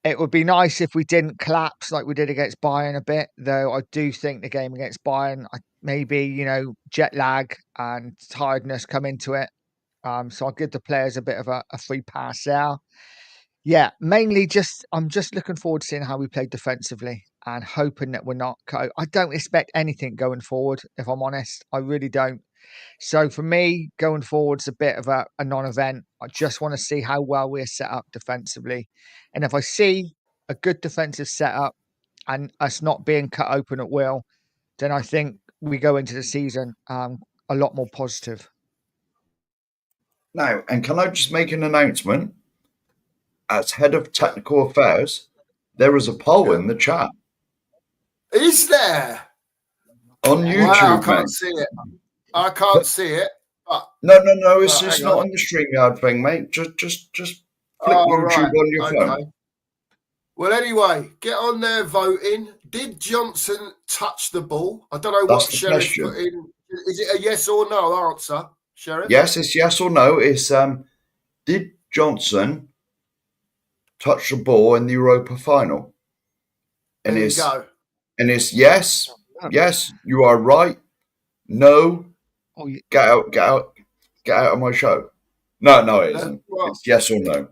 It would be nice if we didn't collapse like we did against Bayern a bit, though I do think the game against Bayern, maybe, jet lag and tiredness come into it. So I'll give the players a bit of a free pass there. Yeah, mainly I'm just looking forward to seeing how we play defensively and hoping that we're not. I don't expect anything going forward, if I'm honest. I really don't. So for me, going forward's a bit of a non-event. I just want to see how well we're set up defensively. And if I see a good defensive setup and us not being cut open at will, then I think we go into the season a lot more positive. Now, and can I just make an announcement? As head of technical affairs, there is a poll in the chat Is there? on Wow, YouTube, I can't mate. see it. I can't see it. But No, it's hang not on. on the StreamYard thing, mate. Just flick Oh, YouTube right. on your Okay. phone. Well, anyway, get on there voting. Did Johnson touch the ball? I don't know That's what the Sheriff question. put in. Is it a yes or no answer, Sheriff? Yes, it's yes or no. It's did Johnson touch the ball in the Europa final? And There you go. it's yes, you are right. No, Oh, get out of my show. No, it isn't. Well, It's yes or no.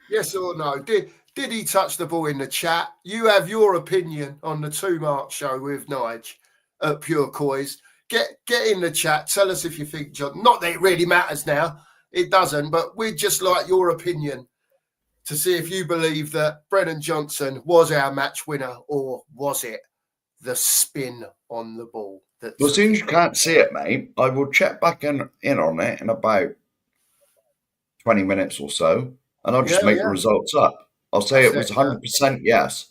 yes or no? Did he touch the ball in the chat? You have your opinion on the 2 Mark show with Nige at Pure Coys. Get in the chat. Tell us if you think John. Not that it really matters now. It doesn't. But we'd just like your opinion to see if you believe that Brennan Johnson was our match winner, or was it the spin on the ball? Well, as soon as you can't see it, mate, I will check back in on it in about 20 minutes or so, and I'll just make the results up. I'll say it was 100% yes,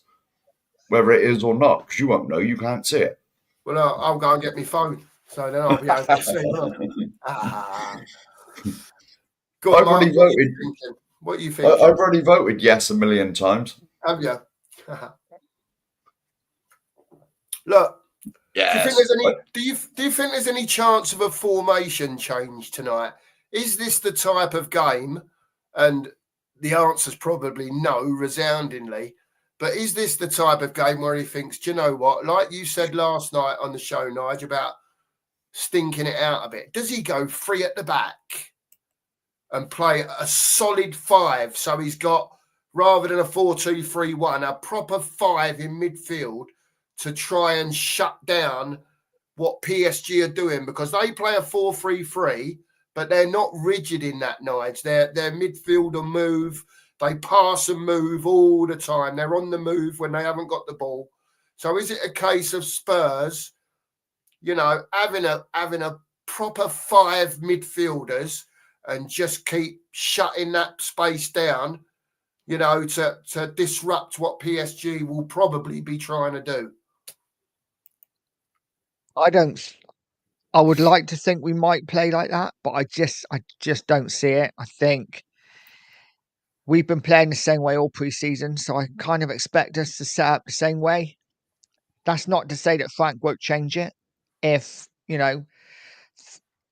whether it is or not, because you won't know. You can't see it. Well, I'll go and get my phone, so then I'll be able to see. Go on, I've already Mark, voted. What are you thinking? I've already voted yes a million times. Have you? Look. Yes. Do you think there's any chance of a formation change tonight? Is this the type of game? And the answer's probably no, resoundingly. But is this the type of game where he thinks, do you know what? Like you said last night on the show, Nige, about stinking it out a bit. Does he go 3 at the back and play a solid 5? So he's got, rather than a 4-2-3-1, a proper 5 in midfield to try and shut down what PSG are doing, because they play a 4-3-3, but they're not rigid in that, Nige. Their midfielder move. They pass and move all the time. They're on the move when they haven't got the ball. So is it a case of Spurs, having a proper 5 midfielders and just keep shutting that space down, to disrupt what PSG will probably be trying to do? I would like to think we might play like that, but I just don't see it. I think we've been playing the same way all pre-season, so I kind of expect us to set up the same way. That's not to say that Frank won't change it if, an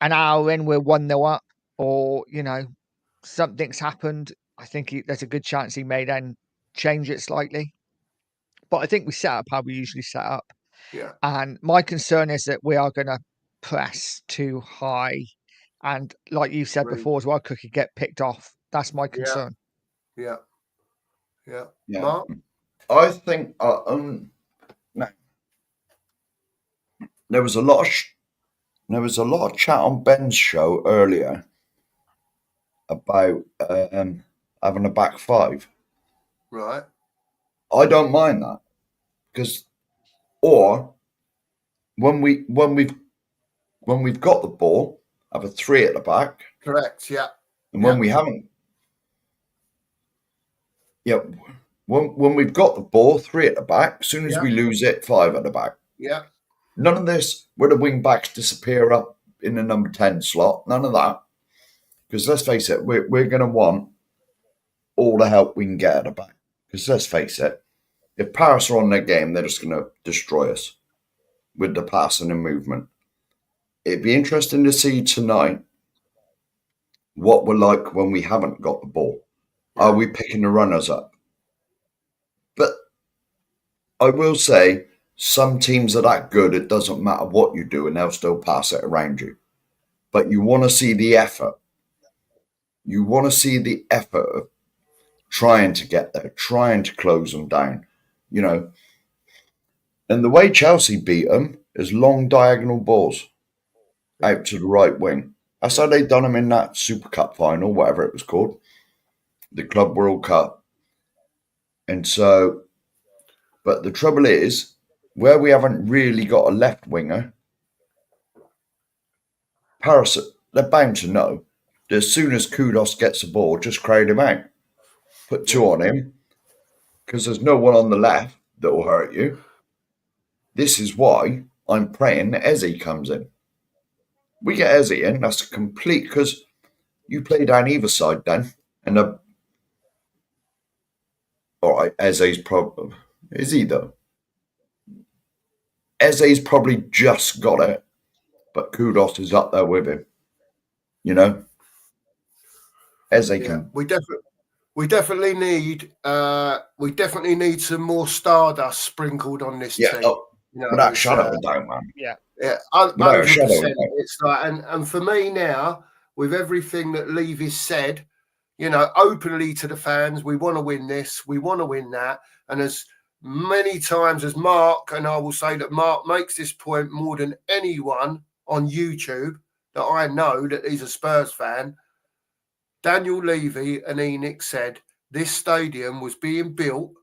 hour in we're 1-0 up, or, something's happened. I think there's a good chance he may then change it slightly. But I think we set up how we usually set up. Yeah. And my concern is that we are going to press too high. And like you said before as well, Cookie get picked off. That's my concern. Yeah. Mark? I think no. There was a lot of chat on Ben's show earlier about having a back five. Right. I don't mind that because, or when we've got the ball, have a three at the back. Correct. Yeah. And when we haven't, when we've got the ball, three at the back. As soon as we lose it, five at the back. Yeah. None of this where the wing backs disappear up in the number 10 slot. None of that. Because let's face it, we're going to want all the help we can get at the back. Because let's face it, if Paris are on their game, they're just going to destroy us with the passing and movement. It'd be interesting to see tonight what we're like when we haven't got the ball. Yeah. Are we picking the runners up? But I will say, some teams are that good, it doesn't matter what you do and they'll still pass it around you. But you want to see the effort. You want to see the effort of trying to get there, trying to close them down, And the way Chelsea beat them is long diagonal balls out to the right wing. That's how they done them in that Super Cup final, whatever it was called, the Club World Cup. And so, but the trouble is, where we haven't really got a left winger, Paris, they're bound to know that as soon as Kudos gets the ball, just crowd him out. Put two on him, because there's no one on the left that will hurt you. This is why I'm praying that Eze comes in. We get Eze in, that's a complete, because you play down either side then, and all right, Eze's probably, is he though? Eze's probably just got it, but Kudos is up there with him. Eze can. We definitely need some more Stardust sprinkled on this team. Without a shadow of a doubt, man. Yeah, 100%. It's like, and for me now, with everything that Levy said, openly to the fans, we want to win this, we want to win that, and as many times as Mark, and I will say that Mark makes this point more than anyone on YouTube that I know that he's a Spurs fan. Daniel Levy and Enoch said this stadium was being built,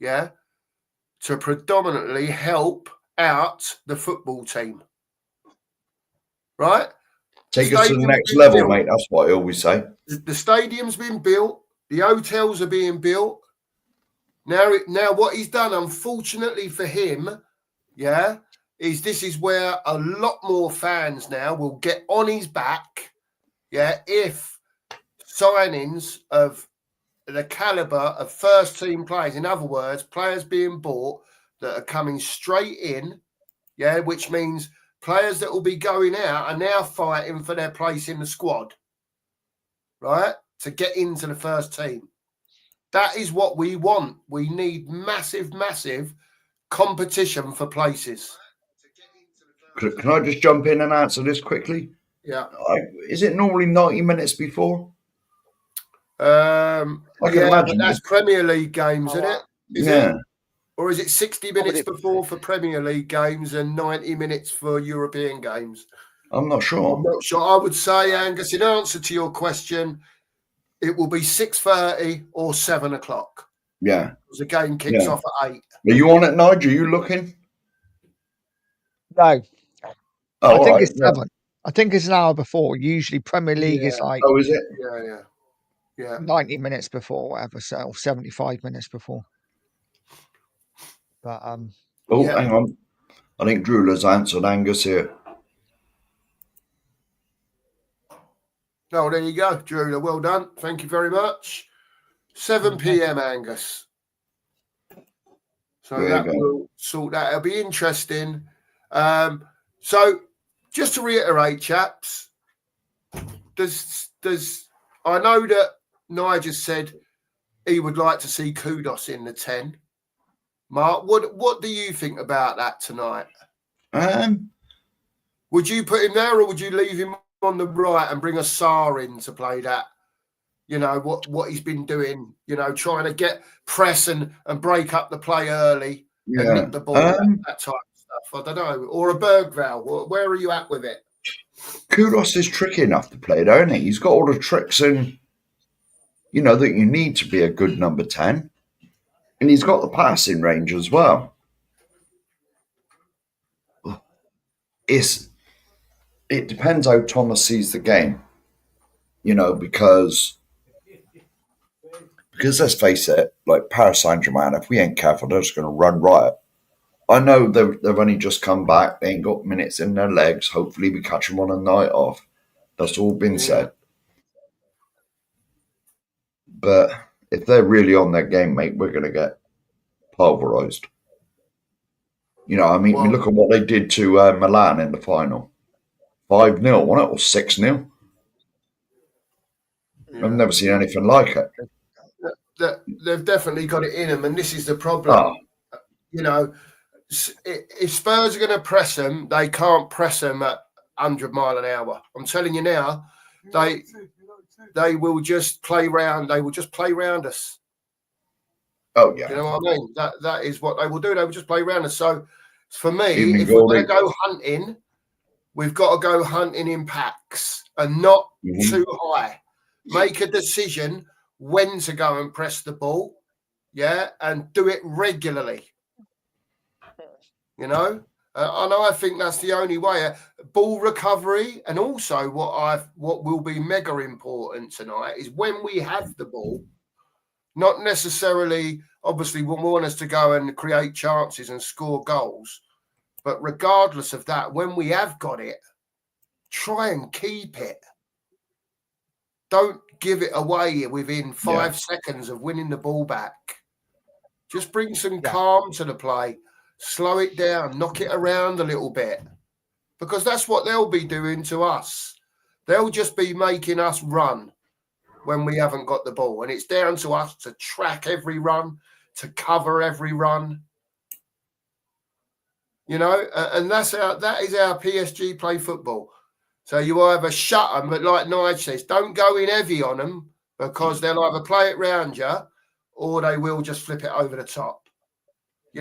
to predominantly help out the football team. Right? Take us to the next level, mate. That's what I always say. The stadium's been built. The hotels are being built. Now what he's done, unfortunately for him, is this is where a lot more fans now will get on his back, if signings of the caliber of first team players, in other words, players being bought that are coming straight in, which means players that will be going out are now fighting for their place in the squad, right, to get into the first team. That is what we want. We need massive, massive competition for places. Can I just jump in and answer this quickly? Yeah. Is it normally 90 minutes before? I can imagine. But that's Premier League games, isn't it? Is it? Or is it 60 minutes before for Premier League games and 90 minutes for European games? I'm not sure. I would say, Angus, in answer to your question, it will be 6:30 or 7 o'clock. Yeah. Because the game kicks off at 8. Are you on it, Nigel? Are you looking? No. Oh, I think it's 7. I think it's an hour before. Usually Premier League is like... Oh, is it? Yeah. 90 minutes before, whatever, so 75 minutes before. But hang on. I think Drewler's answered Angus here. Oh, there you go, Drewler. Well done. Thank you very much. 7 p.m. Angus. So that will sort that. It'll be interesting. So just to reiterate, chaps, does I know that Nigel said he would like to see Kudos in the 10. Mark, what do you think about that tonight? Would you put him there, or would you leave him on the right and bring a Sarr in to play that? What he's been doing, trying to get press and break up the play early and nick the ball, that type of stuff. I don't know. Or a Bergvall. Where are you at with it? Kudos is tricky enough to play, don't he? He's got all the tricks and, that you need to be a good number 10. And he's got the passing range as well. It depends how Thomas sees the game, because let's face it, like Paris Saint-Germain, if we ain't careful, they're just going to run riot. I know they've only just come back. They ain't got minutes in their legs. Hopefully we catch them on a night off. That's all been said. But if they're really on their game, mate, we're going to get pulverised. We look at what they did to Milan in the final. 5-0, wasn't it? Or 6-0? Yeah. I've never seen anything like it. They've definitely got it in them, and this is the problem. If Spurs are going to press them, they can't press them at 100 mile an hour. I'm telling you now, they will just play round. They will just play round us. Oh yeah, you know what I mean. That is what they will do. They will just play round us. So for me, if we're going to go hunting, we've got to go hunting in packs and not too high. Make a decision when to go and press the ball, and do it regularly. I think that's the only way. Ball recovery, and also what will be mega important tonight is when we have the ball, not necessarily, obviously, we want us to go and create chances and score goals, but regardless of that, when we have got it, try and keep it. Don't give it away within 5 seconds of winning the ball back. Just bring some calm to the play. Slow it down, knock it around a little bit, because that's what they'll be doing to us. They'll just be making us run when we haven't got the ball, and it's down to us to track every run, to cover every run. And that is our PSG play football. So you either shut them, but like Nigel says, don't go in heavy on them, because they'll either play it round you or they will just flip it over the top. They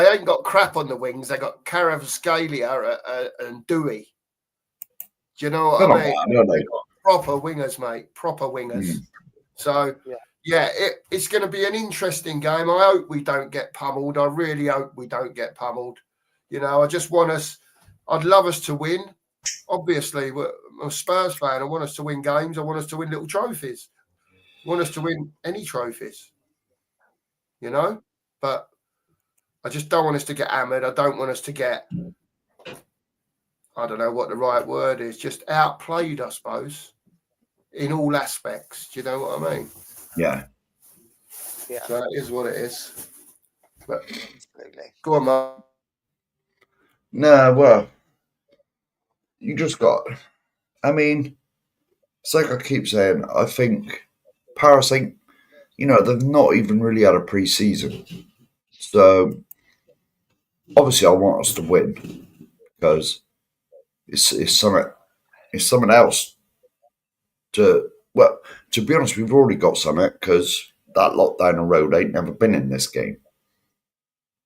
ain't got crap on the wings. They got Kvaratskhelia and Dewey. Do you know what I mean? They got proper wingers, mate. Proper wingers. So it's going to be an interesting game. I hope we don't get pummeled. I really hope we don't get pummeled. I just want us. I'd love us to win. Obviously, I'm a Spurs fan. I want us to win games. I want us to win little trophies. I want us to win any trophies. But I just don't want us to get hammered. I don't want us to get, I don't know what the right word is, just outplayed, I suppose, in all aspects. Do you know what I mean? Yeah. So it is what it is. But go on, Mark. No, well, you just got, it's like I keep saying, I think Paris ain't, they've not even really had a pre-season. So, obviously I want us to win, because it's something else to be honest, we've already got something, because that lot down the road ain't never been in this game.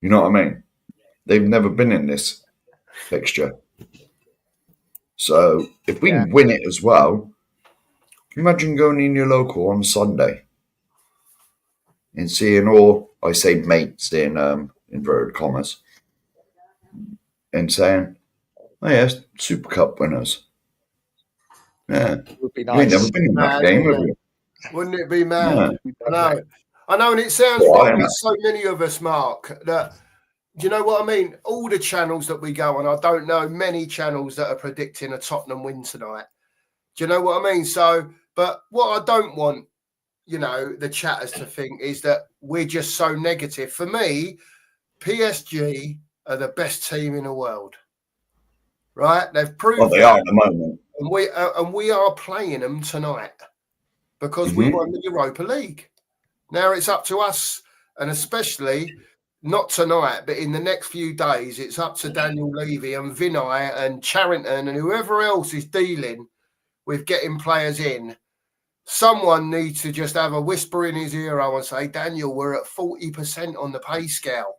You know what I mean? They've never been in this fixture. So if we can win it as well, can you imagine going in your local on Sunday and seeing all, I say mates in inverted commas, and saying, oh yeah, Super Cup winners. Yeah. It would be nice. You ain't never been in that game, have you? Wouldn't it be mad? Yeah. I know, and it sounds wrong. There's so many of us, Mark, that, do you know what I mean? All the channels that we go on, I don't know many channels that are predicting a Tottenham win tonight. Do you know what I mean? So, but what I don't want, the chatters to think is that we're just so negative. For me, PSG are the best team in the world. Right? They've proved they are at the moment. And we are playing them tonight because we won the Europa League. Now it's up to us, and especially not tonight, but in the next few days, it's up to Daniel Levy and Vinay and Charrington and whoever else is dealing with getting players in. Someone needs to just have a whisper in his ear and say, Daniel, we're at 40% on the pay scale.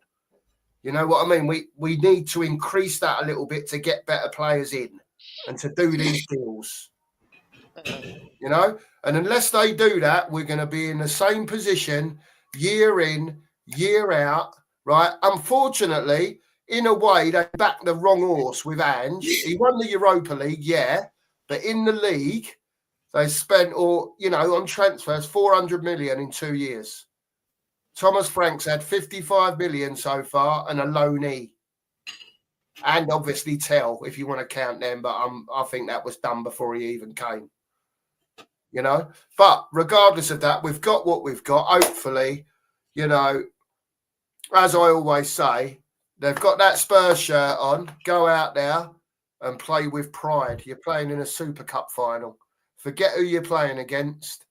You know what I mean? We need to increase that a little bit to get better players in and to do these deals. You know, and unless they do that, we're going to be in the same position year in, year out, right? Unfortunately, in a way, they backed the wrong horse with Ange. He won the Europa League, yeah, but in the league, they spent, on transfers, 400 million in 2 years. Thomas Franks had 55 million so far and a loanee. And obviously Tell, if you want to count them, but I think that was done before he even came. You know, but regardless of that, we've got what we've got. Hopefully, you know, as I always say, they've got that Spurs shirt on. Go out there and play with pride. You're playing in a Super Cup final. Forget who you're playing against.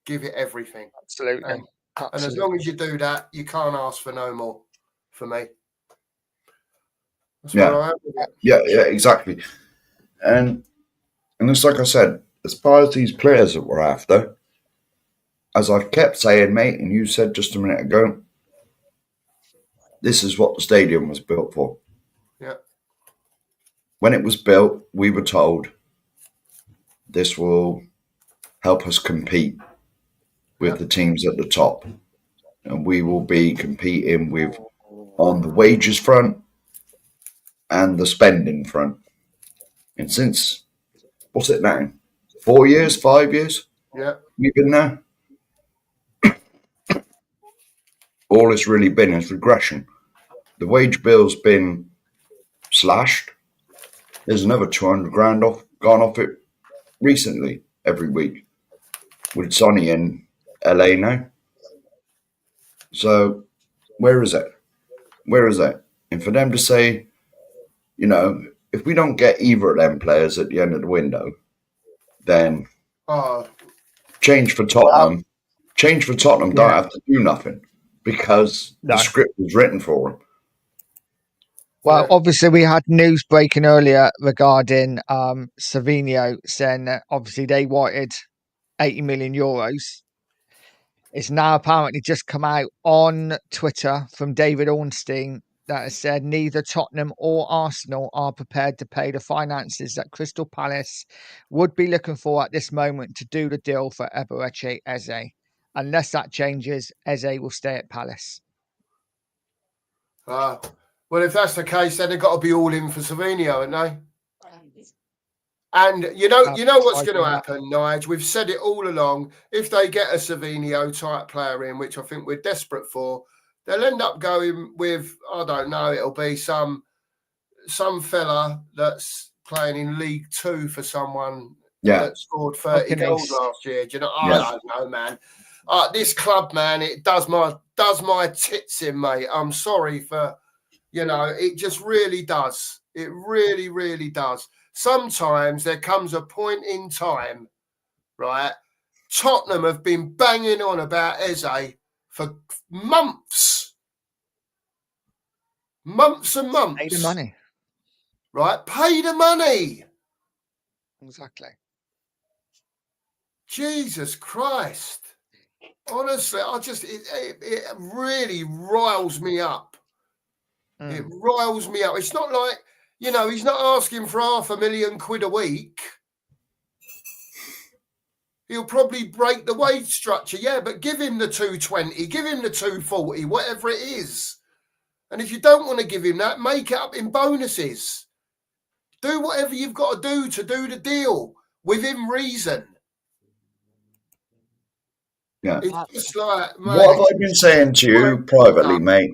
Give it everything. Absolutely. And as long as you do that, you can't ask for no more. For me, that's where I am with it. Yeah, exactly. And it's like I said, as far as these players that we're after, as I've kept saying, mate, and you said just a minute ago, this is what the stadium was built for. Yeah. When it was built, we were told this will help us compete with the teams at the top. And we will be competing with on the wages front and the spending front. And since, what's it now? 4 years, 5 years? Yeah. We've been there. All it's really been is regression. The wage bill's been slashed. There's another 200 grand gone off it recently every week with Sonny in LA now. So where is it? Where is it? And for them to say, you know, if we don't get either of them players at the end of the window, then change for Tottenham. Change for Tottenham don't have to do nothing because the script was written for them. Well, obviously, we had news breaking earlier regarding Savinho saying that obviously they wanted 80 million euros. It's now apparently just come out on Twitter from David Ornstein that has said neither Tottenham or Arsenal are prepared to pay the finances that Crystal Palace would be looking for at this moment to do the deal for Eberechi Eze. Unless that changes, Eze will stay at Palace. Well, if that's the case, then they've got to be all in for Savinho, haven't they? And you know what's going to happen, Nigel? We've said it all along. If they get a Savinho type player in, which I think we're desperate for, they'll end up going with, I don't know, it'll be some fella that's playing in League Two for someone that scored 30 goals last year. Do you know? I don't know, man. This club, man, it does my tits in, mate. I'm sorry for, it just really does. It really, really does. Sometimes there comes a point in time, right? Tottenham have been banging on about Eze for months. Months and months. Pay the money. Right? Pay the money. Exactly. Jesus Christ. Honestly, it really riles me up. It riles me up. It's not like, he's not asking for £500,000 a week. He'll probably break the wage structure, but give him the 220, give him the 240, whatever it is. And if you don't want to give him that, make it up in bonuses. Do whatever you've got to do the deal within reason. Yeah. It's just like, mate, what have I been saying to you privately, mate?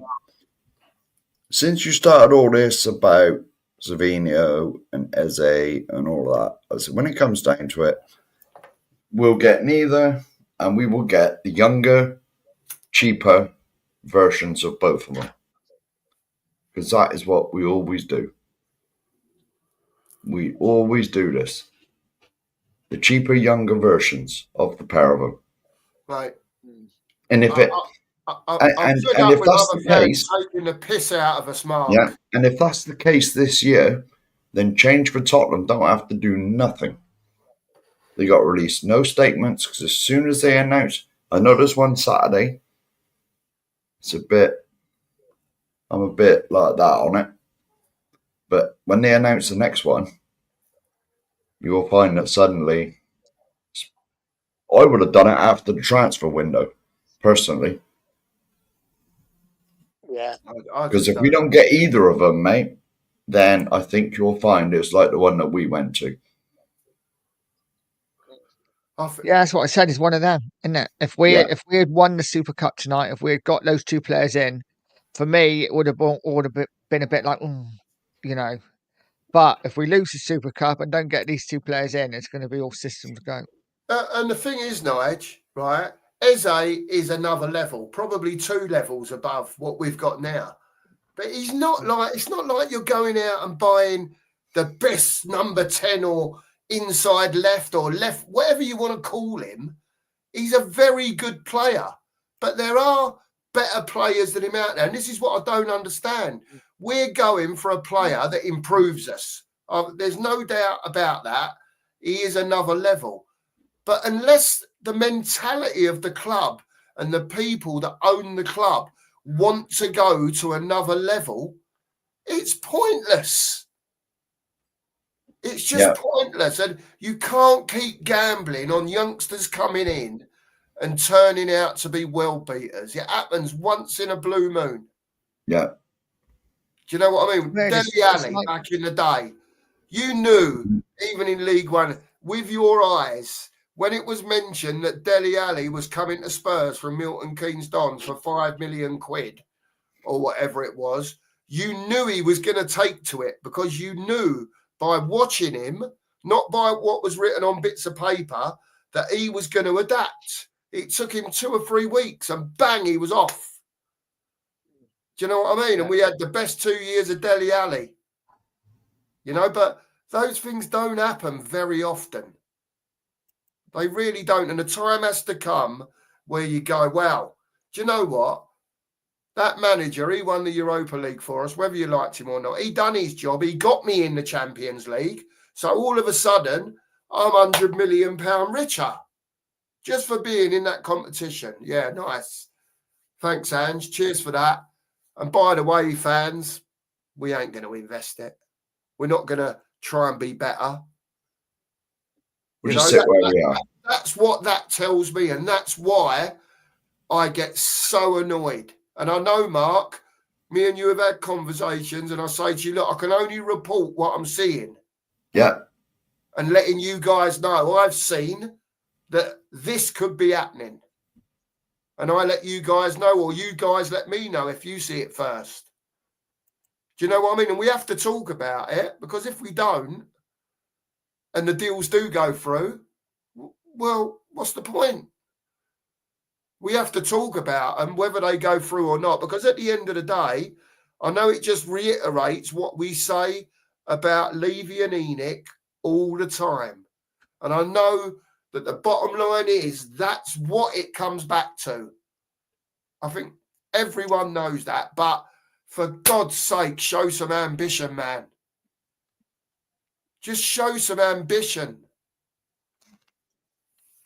Since you started all this about Savinho and Eze and all that, I said, when it comes down to it, we'll get neither, and we will get the younger, cheaper versions of both of them. Because that is what we always do. We always do this. The cheaper, younger versions of the pair of them. Right. And if it... I'm fed up with other fans taking the piss out of us, Mark. Yeah, and if that's the case this year, then change for Tottenham don't have to do nothing. They got released no statements because as soon as they announce, I know there's one Saturday. I'm a bit like that on it. But when they announce the next one, you will find that suddenly I would have done it after the transfer window, personally. Yeah. Because if we don't get either of them, mate, then I think you'll find it's like the one that we went to. Yeah, that's what I said. Is one of them, isn't it? If we had won the Super Cup tonight, if we had got those two players in, for me, it would have been a bit like, you know. But if we lose the Super Cup and don't get these two players in, it's going to be all systems go. And the thing is, Nige, right? Eze is another level, probably 2 levels above what we've got now. But he's not like, it's not like you're going out and buying the best number 10 or inside left or left, whatever you want to call him. He's a very good player, but there are better players than him out there. And this is what I don't understand. We're going for a player that improves us. There's no doubt about that. He is another level. But unless the mentality of the club and the people that own the club want to go to another level, it's pointless. It's just pointless. And you can't keep gambling on youngsters coming in and turning out to be world beaters. It happens once in a blue moon. Yeah. Do you know what I mean? Yeah, Dele Alli, back in the day, you knew, even in League One, with your eyes, when it was mentioned that Dele Alli was coming to Spurs from Milton Keynes Dons for £5 million or whatever it was, you knew he was going to take to it, because you knew by watching him, not by what was written on bits of paper, that he was going to adapt. It took him 2 or 3 weeks and bang, he was off. Do you know what I mean? And we had the best 2 years of Dele Alli. You know, but those things don't happen very often. They really don't. And the time has to come where you go, well, do you know what? That manager, he won the Europa League for us, whether you liked him or not. He done his job. He got me in the Champions League. So all of a sudden, I'm £100 million richer just for being in that competition. Yeah, nice. Thanks, Ange. Cheers for that. And by the way, fans, we ain't going to invest it. We're not going to try and be better. We'll just sit where we are. That's what that tells me. And that's why I get so annoyed. And I know, Mark, me and you have had conversations, and I say to you, look, I can only report what I'm seeing. Yeah. And letting you guys know I've seen that this could be happening. And I let you guys know, or you guys let me know if you see it first. Do you know what I mean? And we have to talk about it, because if we don't, and the deals do go through, well, what's the point? We have to talk about them, whether they go through or not, because at the end of the day, I know it just reiterates what we say about Levy and Enoch all the time. And I know that the bottom line is that's what it comes back to. I think everyone knows that, but for God's sake, show some ambition, man. Just show some ambition.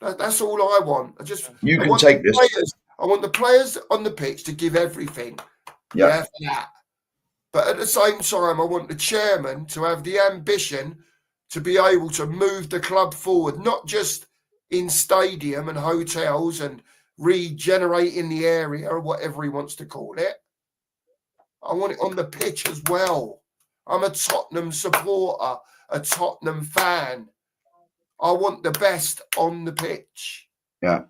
That's all I want. You can take this. I want the players on the pitch to give everything. Yeah, for that. But at the same time, I want the chairman to have the ambition to be able to move the club forward, not just in stadium and hotels and regenerating the area or whatever he wants to call it. I want it on the pitch as well. I'm a Tottenham supporter, a Tottenham fan. I want the best on the pitch. Yeah.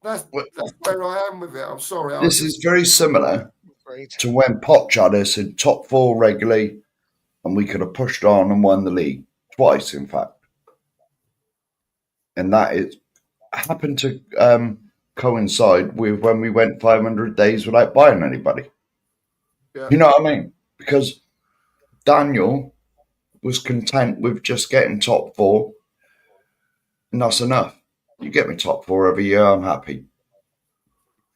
That's where I am with it. I'm sorry. This is very similar to when Poch had us in top 4 regularly, and we could have pushed on and won the league twice, in fact. And that is happened to coincide with when we went 500 days without buying anybody. Yeah. You know what I mean? Because Daniel was content with just getting top 4, and that's enough. You get me top 4 every year, I'm happy.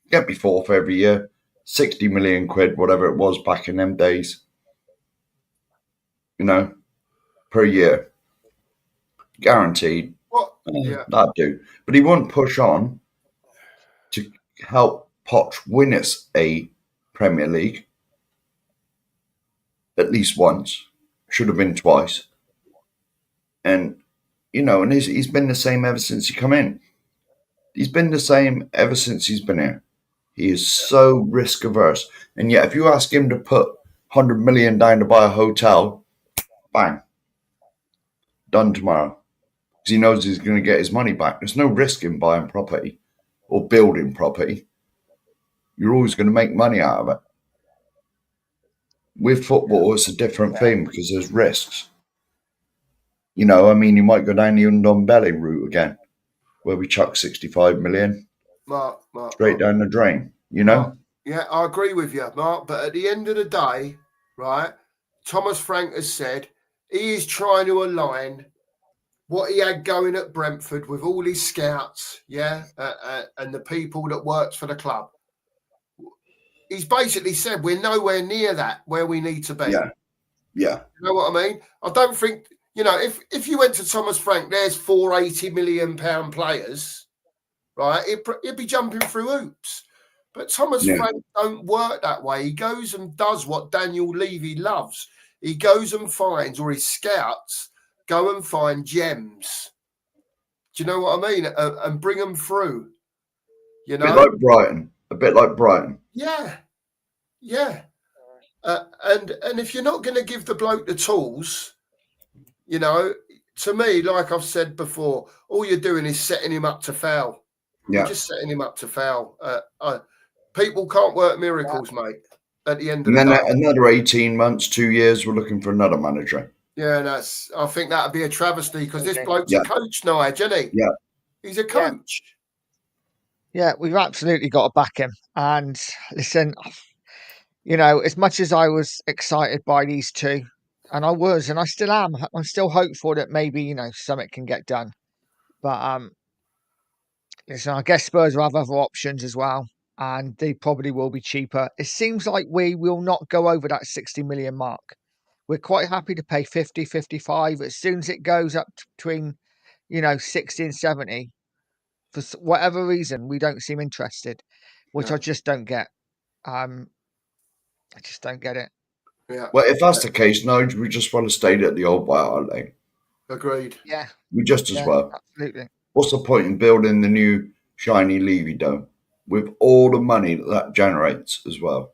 Get me 4th every year, 60 million quid, whatever it was back in them days, you know, per year. Guaranteed. That'd do. But he wouldn't push on to help Poch win us a Premier League at least once. Should have been twice. And, you know, and he's been the same ever since he come in. He's been the same ever since he's been here. He is so risk averse. And yet, if you ask him to put 100 million down to buy a hotel, bang, done tomorrow. Because he knows he's going to get his money back. There's no risk in buying property or building property. You're always going to make money out of it. With football, it's a different thing because there's risks. You know, I mean, you might go down the Ndombele route again, where we chuck 65 million straight down the drain, you know? Yeah, I agree with you, Mark. But at the end of the day, right, Thomas Frank has said he is trying to align what he had going at Brentford with all his scouts, and the people that works for the club. He's basically said we're nowhere near that where we need to be. Yeah. You know what I mean? I don't think, you know, if you went to Thomas Frank, there's 480 million pound players, right? He'd be jumping through hoops. But Thomas Frank don't work that way. He goes and does what Daniel Levy loves. He goes and finds, or his scouts go and find gems. Do you know what I mean? And bring them through. You know, A bit like Brighton. Yeah. And if you're not going to give the bloke the tools, you know, to me, like I've said before, all you're doing is setting him up to fail. Yeah. You're just setting him up to fail. People can't work miracles, mate. At the end of the And day, then another 18 months, 2 years, we're looking for another manager. Yeah, and I think that'd be a travesty because this bloke's a coach, Nige, isn't he? Yeah. He's a coach. Yeah, we've absolutely got to back him. And listen, you know, as much as I was excited by these two, and I was, and I still am, I'm still hopeful that maybe, you know, something can get done. But listen, I guess Spurs will have other options as well, and they probably will be cheaper. It seems like we will not go over that 60 million mark. We're quite happy to pay 50, 55. As soon as it goes up between, you know, 60 and 70, for whatever reason, we don't seem interested, which I just don't get. I just don't get it. Yeah. Well, if that's the case, no, we just want to stay at the old White Hart Lane. Agreed. Yeah. We just as well. Absolutely. What's the point in building the new shiny Levy Dome with all the money that generates as well?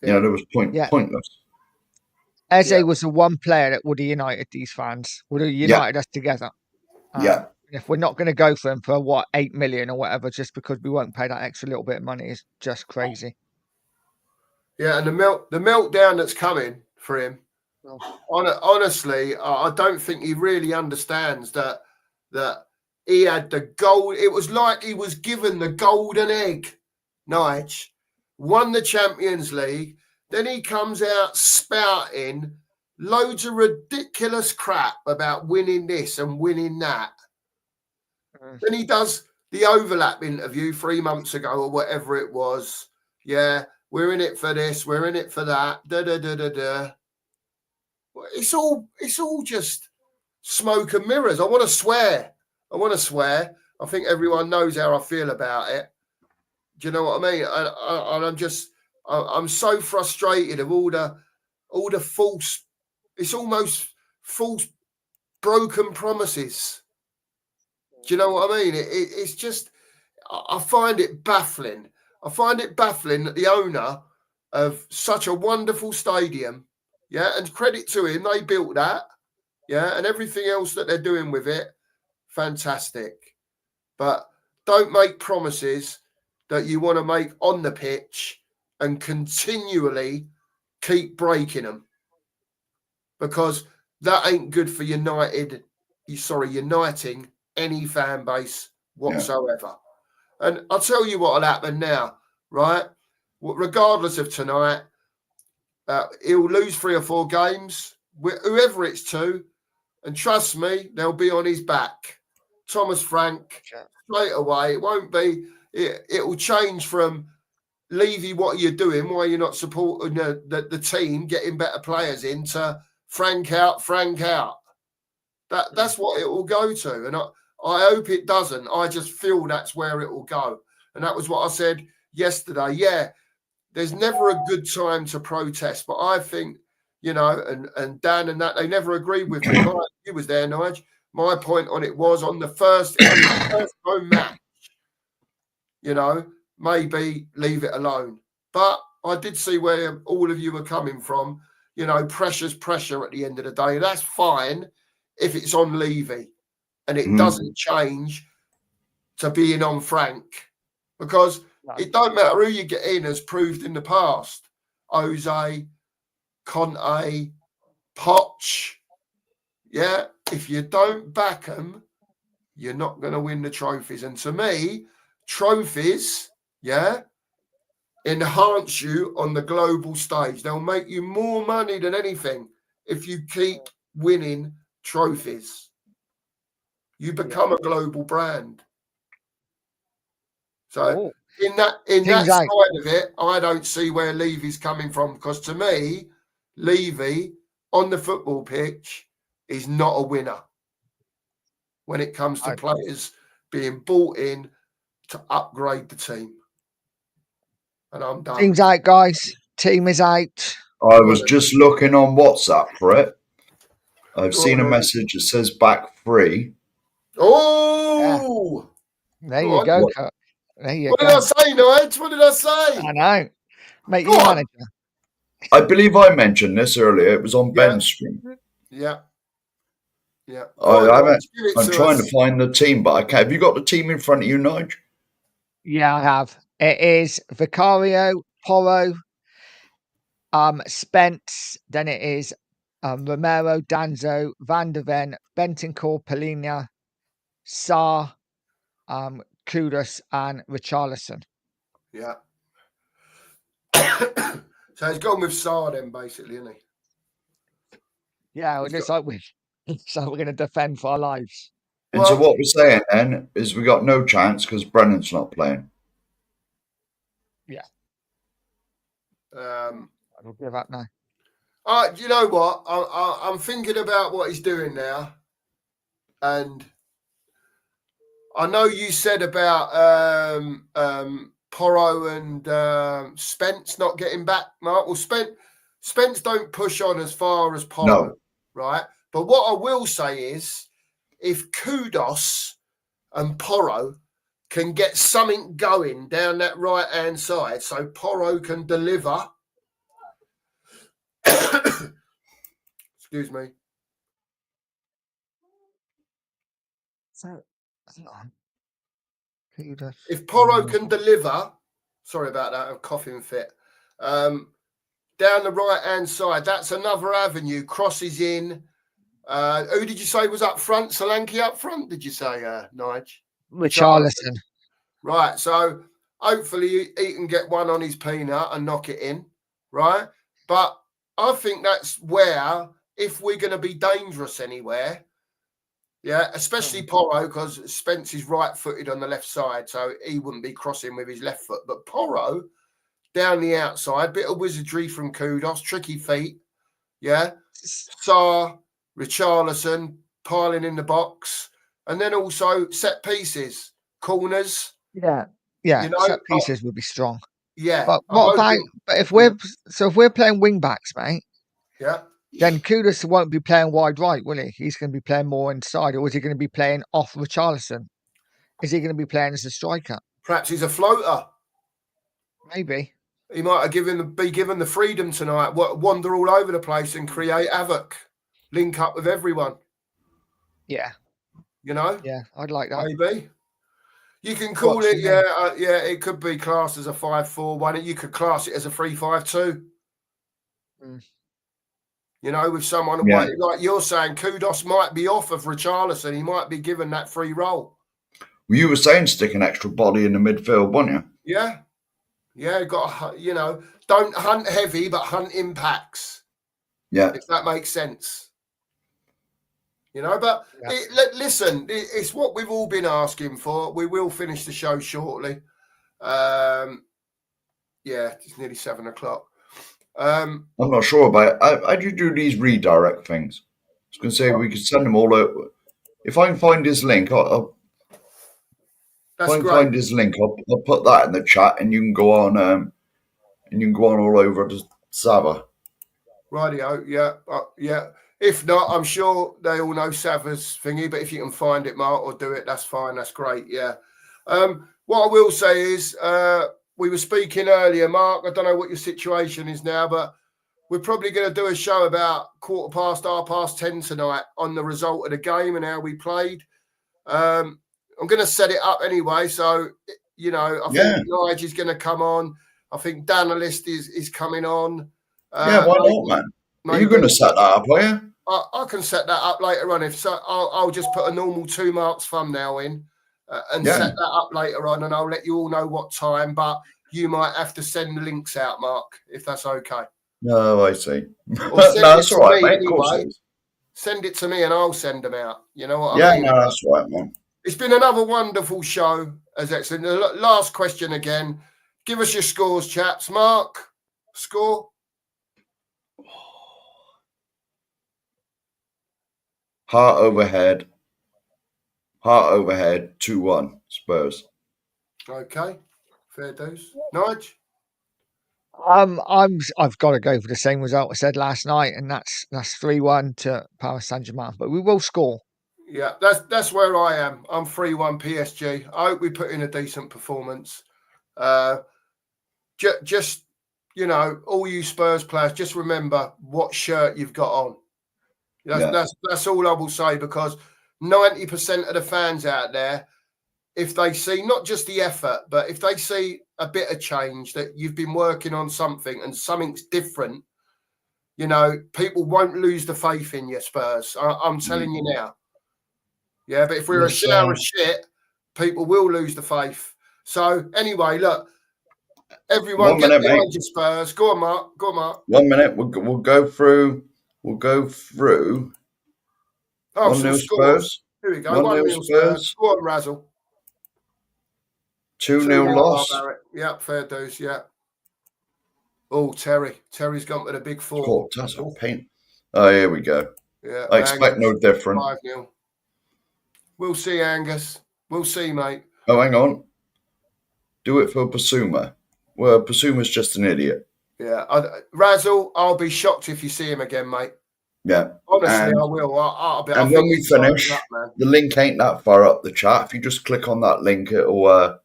Yeah. You know, there was pointless. Eze was the one player that would have united these fans, would have united us together. If we're not going to go for him for what, 8 million or whatever, just because we won't pay that extra little bit of money is just crazy. Yeah, and the meltdown that's coming for him. Honestly, I don't think he really understands that he had the gold. It was like he was given the golden egg. Nige won the Champions League. Then he comes out spouting loads of ridiculous crap about winning this and winning that. Then he does the overlap interview 3 months ago or whatever it was. Yeah, we're in it for this, we're in it for that. It's all just smoke and mirrors. I want to swear. I think everyone knows how I feel about it. Do you know what I mean? And I'm so frustrated of all the false. It's almost false, broken promises. Do you know what I mean? It's just. I find it baffling. I find it baffling that the owner of such a wonderful stadium, and credit to him, they built that, and everything else that they're doing with it, fantastic. But don't make promises that you want to make on the pitch and continually keep breaking them, because that ain't good for uniting any fan base whatsoever. And I'll tell you what will happen now, right? Regardless of tonight, he'll lose 3 or 4 games, whoever it's to, and trust me, they'll be on his back. Thomas Frank, straight away. It won't be. It will change from Levy, what are you doing? Why are you not supporting the team, getting better players in, to Frank out. That's what it will go to, and I hope it doesn't. I just feel that's where it will go. And that was what I said yesterday. Yeah, there's never a good time to protest, but I think, and Dan and that, they never agreed with me. You was there, Nige. My point on it was on his first home match, maybe leave it alone. But I did see where all of you were coming from. Pressure's pressure at the end of the day. That's fine if it's on Levy and it doesn't change to being on Frank, because it don't matter who you get in, as proved in the past. Jose, Conte, Poch. Yeah, if you don't back them, you're not going to win the trophies. And to me, trophies, enhance you on the global stage. They'll make you more money than anything if you keep winning trophies. You become a global brand. So in that side of it, I don't see where Levy's coming from, because to me, Levy on the football pitch is not a winner when it comes to players being bought in to upgrade the team. And I'm done. Team's out, guys. Team is out. I was just looking on WhatsApp for it. I've seen a message that says back 3. Oh! Yeah. There you go. There you what go. Did I say, Nige? What did I say? I know. Make you manager. I believe I mentioned this earlier. It was on Ben's stream. Yeah. I'm trying to find the team, but I can't. Have you got the team in front of you, Nige? Yeah, I have. It is Vicario, Porro, Spence. Then it is Romero, Danzo, Van der Ven, Bentancur, Polina, Sarr, Kudus, and Richarlison. Yeah. So he's gone with Sarr then, basically, isn't he? Yeah, it's like we're going to defend for our lives. And so what we're saying then is we got no chance because Brennan's not playing. Yeah. I'll give up now. You know what? I'm thinking about what he's doing now, and I know you said about Porro and Spence not getting back, Mark. Well, Spence don't push on as far as Porro, right? But what I will say is, if Kudus and Porro can get something going down that right-hand side so Porro can deliver... Excuse me. So, hang on. If Porro can deliver, sorry about that, a coughing fit, down the right-hand side, that's another avenue, crosses in. Who did you say was up front? Solanke up front, did you say, Nige? Richarlison. Right, so hopefully he can get one on his peanut and knock it in, right? But I think that's where, if we're going to be dangerous anywhere, especially Porro, because Spence is right-footed on the left side, so he wouldn't be crossing with his left foot. But Porro, down the outside, bit of wizardry from Kudus, tricky feet, Sarr, Richarlison, piling in the box, and then also set pieces, corners. Yeah, set pieces would be strong. Yeah. But what about, if we're playing wing backs, mate? Yeah. Then Kudus won't be playing wide right, will he? He's going to be playing more inside, or is he going to be playing off Richarlison? Is he going to be playing as a striker? Perhaps he's a floater. Maybe. He might have be given the freedom tonight, wander all over the place and create havoc, link up with everyone. Yeah. Yeah, I'd like that. Maybe. You can call it, it could be classed as a 5-4-1. You could class it as a 3-5-2. With someone like you're saying, Kudus might be off of Richarlison. He might be given that free role. Well, you were saying stick an extra body in the midfield, weren't you? Yeah. Yeah, don't hunt heavy, but hunt impacts. Yeah. If that makes sense. But listen, it's what we've all been asking for. We will finish the show shortly. It's nearly 7 o'clock. I'm not sure about it. How do you do these redirect things? I was going to say we could send them all out. If I can find his link, I'll find his link. I'll put that in the chat, and you can go on. And you can go on all over to Sava. Rightio, yeah. If not, I'm sure they all know Sava's thingy, but if you can find it, Mark, or do it, that's fine. That's great. Yeah. What I will say is, we were speaking earlier, Mark. I don't know what your situation is now, but we're probably going to do a show about 10:15 tonight on the result of the game and how we played. I'm going to set it up anyway. So, you know, I think Nige is going to come on. I think Danalist is coming on. Why not, man? Are you going to set that up, are you? I can set that up later on. If so, I'll just put a normal 2 Marks thumbnail in and set that up later on, and I'll let you all know what time. But you might have to send the links out, Mark, if that's okay. No, I see. Or send that's all right, mate. Of course it is. Send it to me, and I'll send them out. You know what I mean? Yeah, no, that's right, man. It's been another wonderful show, as excellent. The last question again. Give us your scores, chaps. Mark, score. Heart overhead, 2-1 Spurs. Okay, fair dues. Nige? I've got to go for the same result I said last night, and that's 3-1 to Paris Saint-Germain. But we will score. Yeah, that's where I am. I'm 3-1 PSG. I hope we put in a decent performance. Just you know, all you Spurs players, just remember what shirt you've got on. That's all I will say, because 90% of the fans out there, if they see not just the effort, but if they see a bit of change, that you've been working on something and something's different, you know, people won't lose the faith in you, Spurs. I'm telling you now. Yeah, but if we're a shower of shit, people will lose the faith. So anyway, look, everyone get behind your Spurs. Go on, Mark. Go on, Mark. 1 minute. We'll go through. Oh, 1-0 Spurs. Here we go. 1-0 Spurs. Go on, Razzle. 2-0 loss. Yeah, fair dues. Yeah. Oh, Terry's gone with a big 4. Oh, that's a pain. Oh, here we go. Yeah. I expect no different. 5-0. We'll see, Angus. We'll see, mate. Oh, hang on. Do it for Basuma. Well, Basuma's just an idiot. Yeah. Razzle, I'll be shocked if you see him again, mate. Yeah. Honestly, I will. I'll when we finish, the link ain't that far up the chat. If you just click on that link, it'll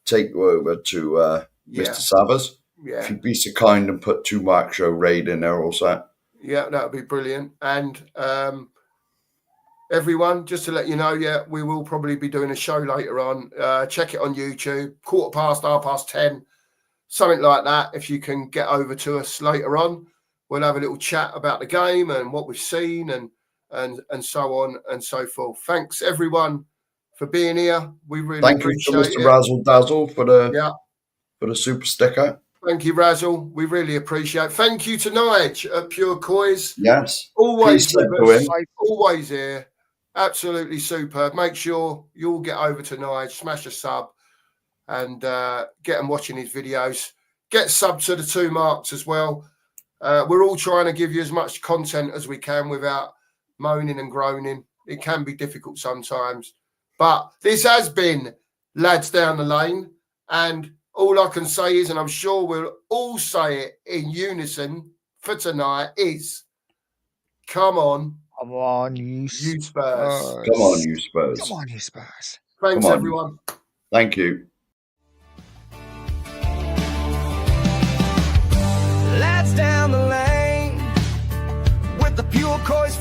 take you over to Mr. Savas. Yeah. If you'd be so kind and put 2 Mark Show raid in there also. Yeah, that would be brilliant. And everyone, just to let you know, we will probably be doing a show later on. Check it on YouTube, 10:15, something like that. If you can get over to us later on, we'll have a little chat about the game and what we've seen and so on and so forth. Thanks, everyone, for being here. We really appreciate it. Thank you to Mr. Razzle Dazzle for the super sticker. Thank you, Razzle. We really appreciate it. Thank you to Nige at Pure Coys. Yes. Always with us. Always here. Absolutely superb. Make sure you all get over to Nige, smash a sub, and get them watching his videos. Get sub to the 2 Marks as well. We're all trying to give you as much content as we can without moaning and groaning. It can be difficult sometimes. But this has been Lads Down the Lane. And all I can say is, and I'm sure we'll all say it in unison for tonight, is come on. Come on, you Spurs. Come on, you Spurs. Come on, you Spurs. Thanks, everyone. Thank you. Lads down the lane with the Pure Coys.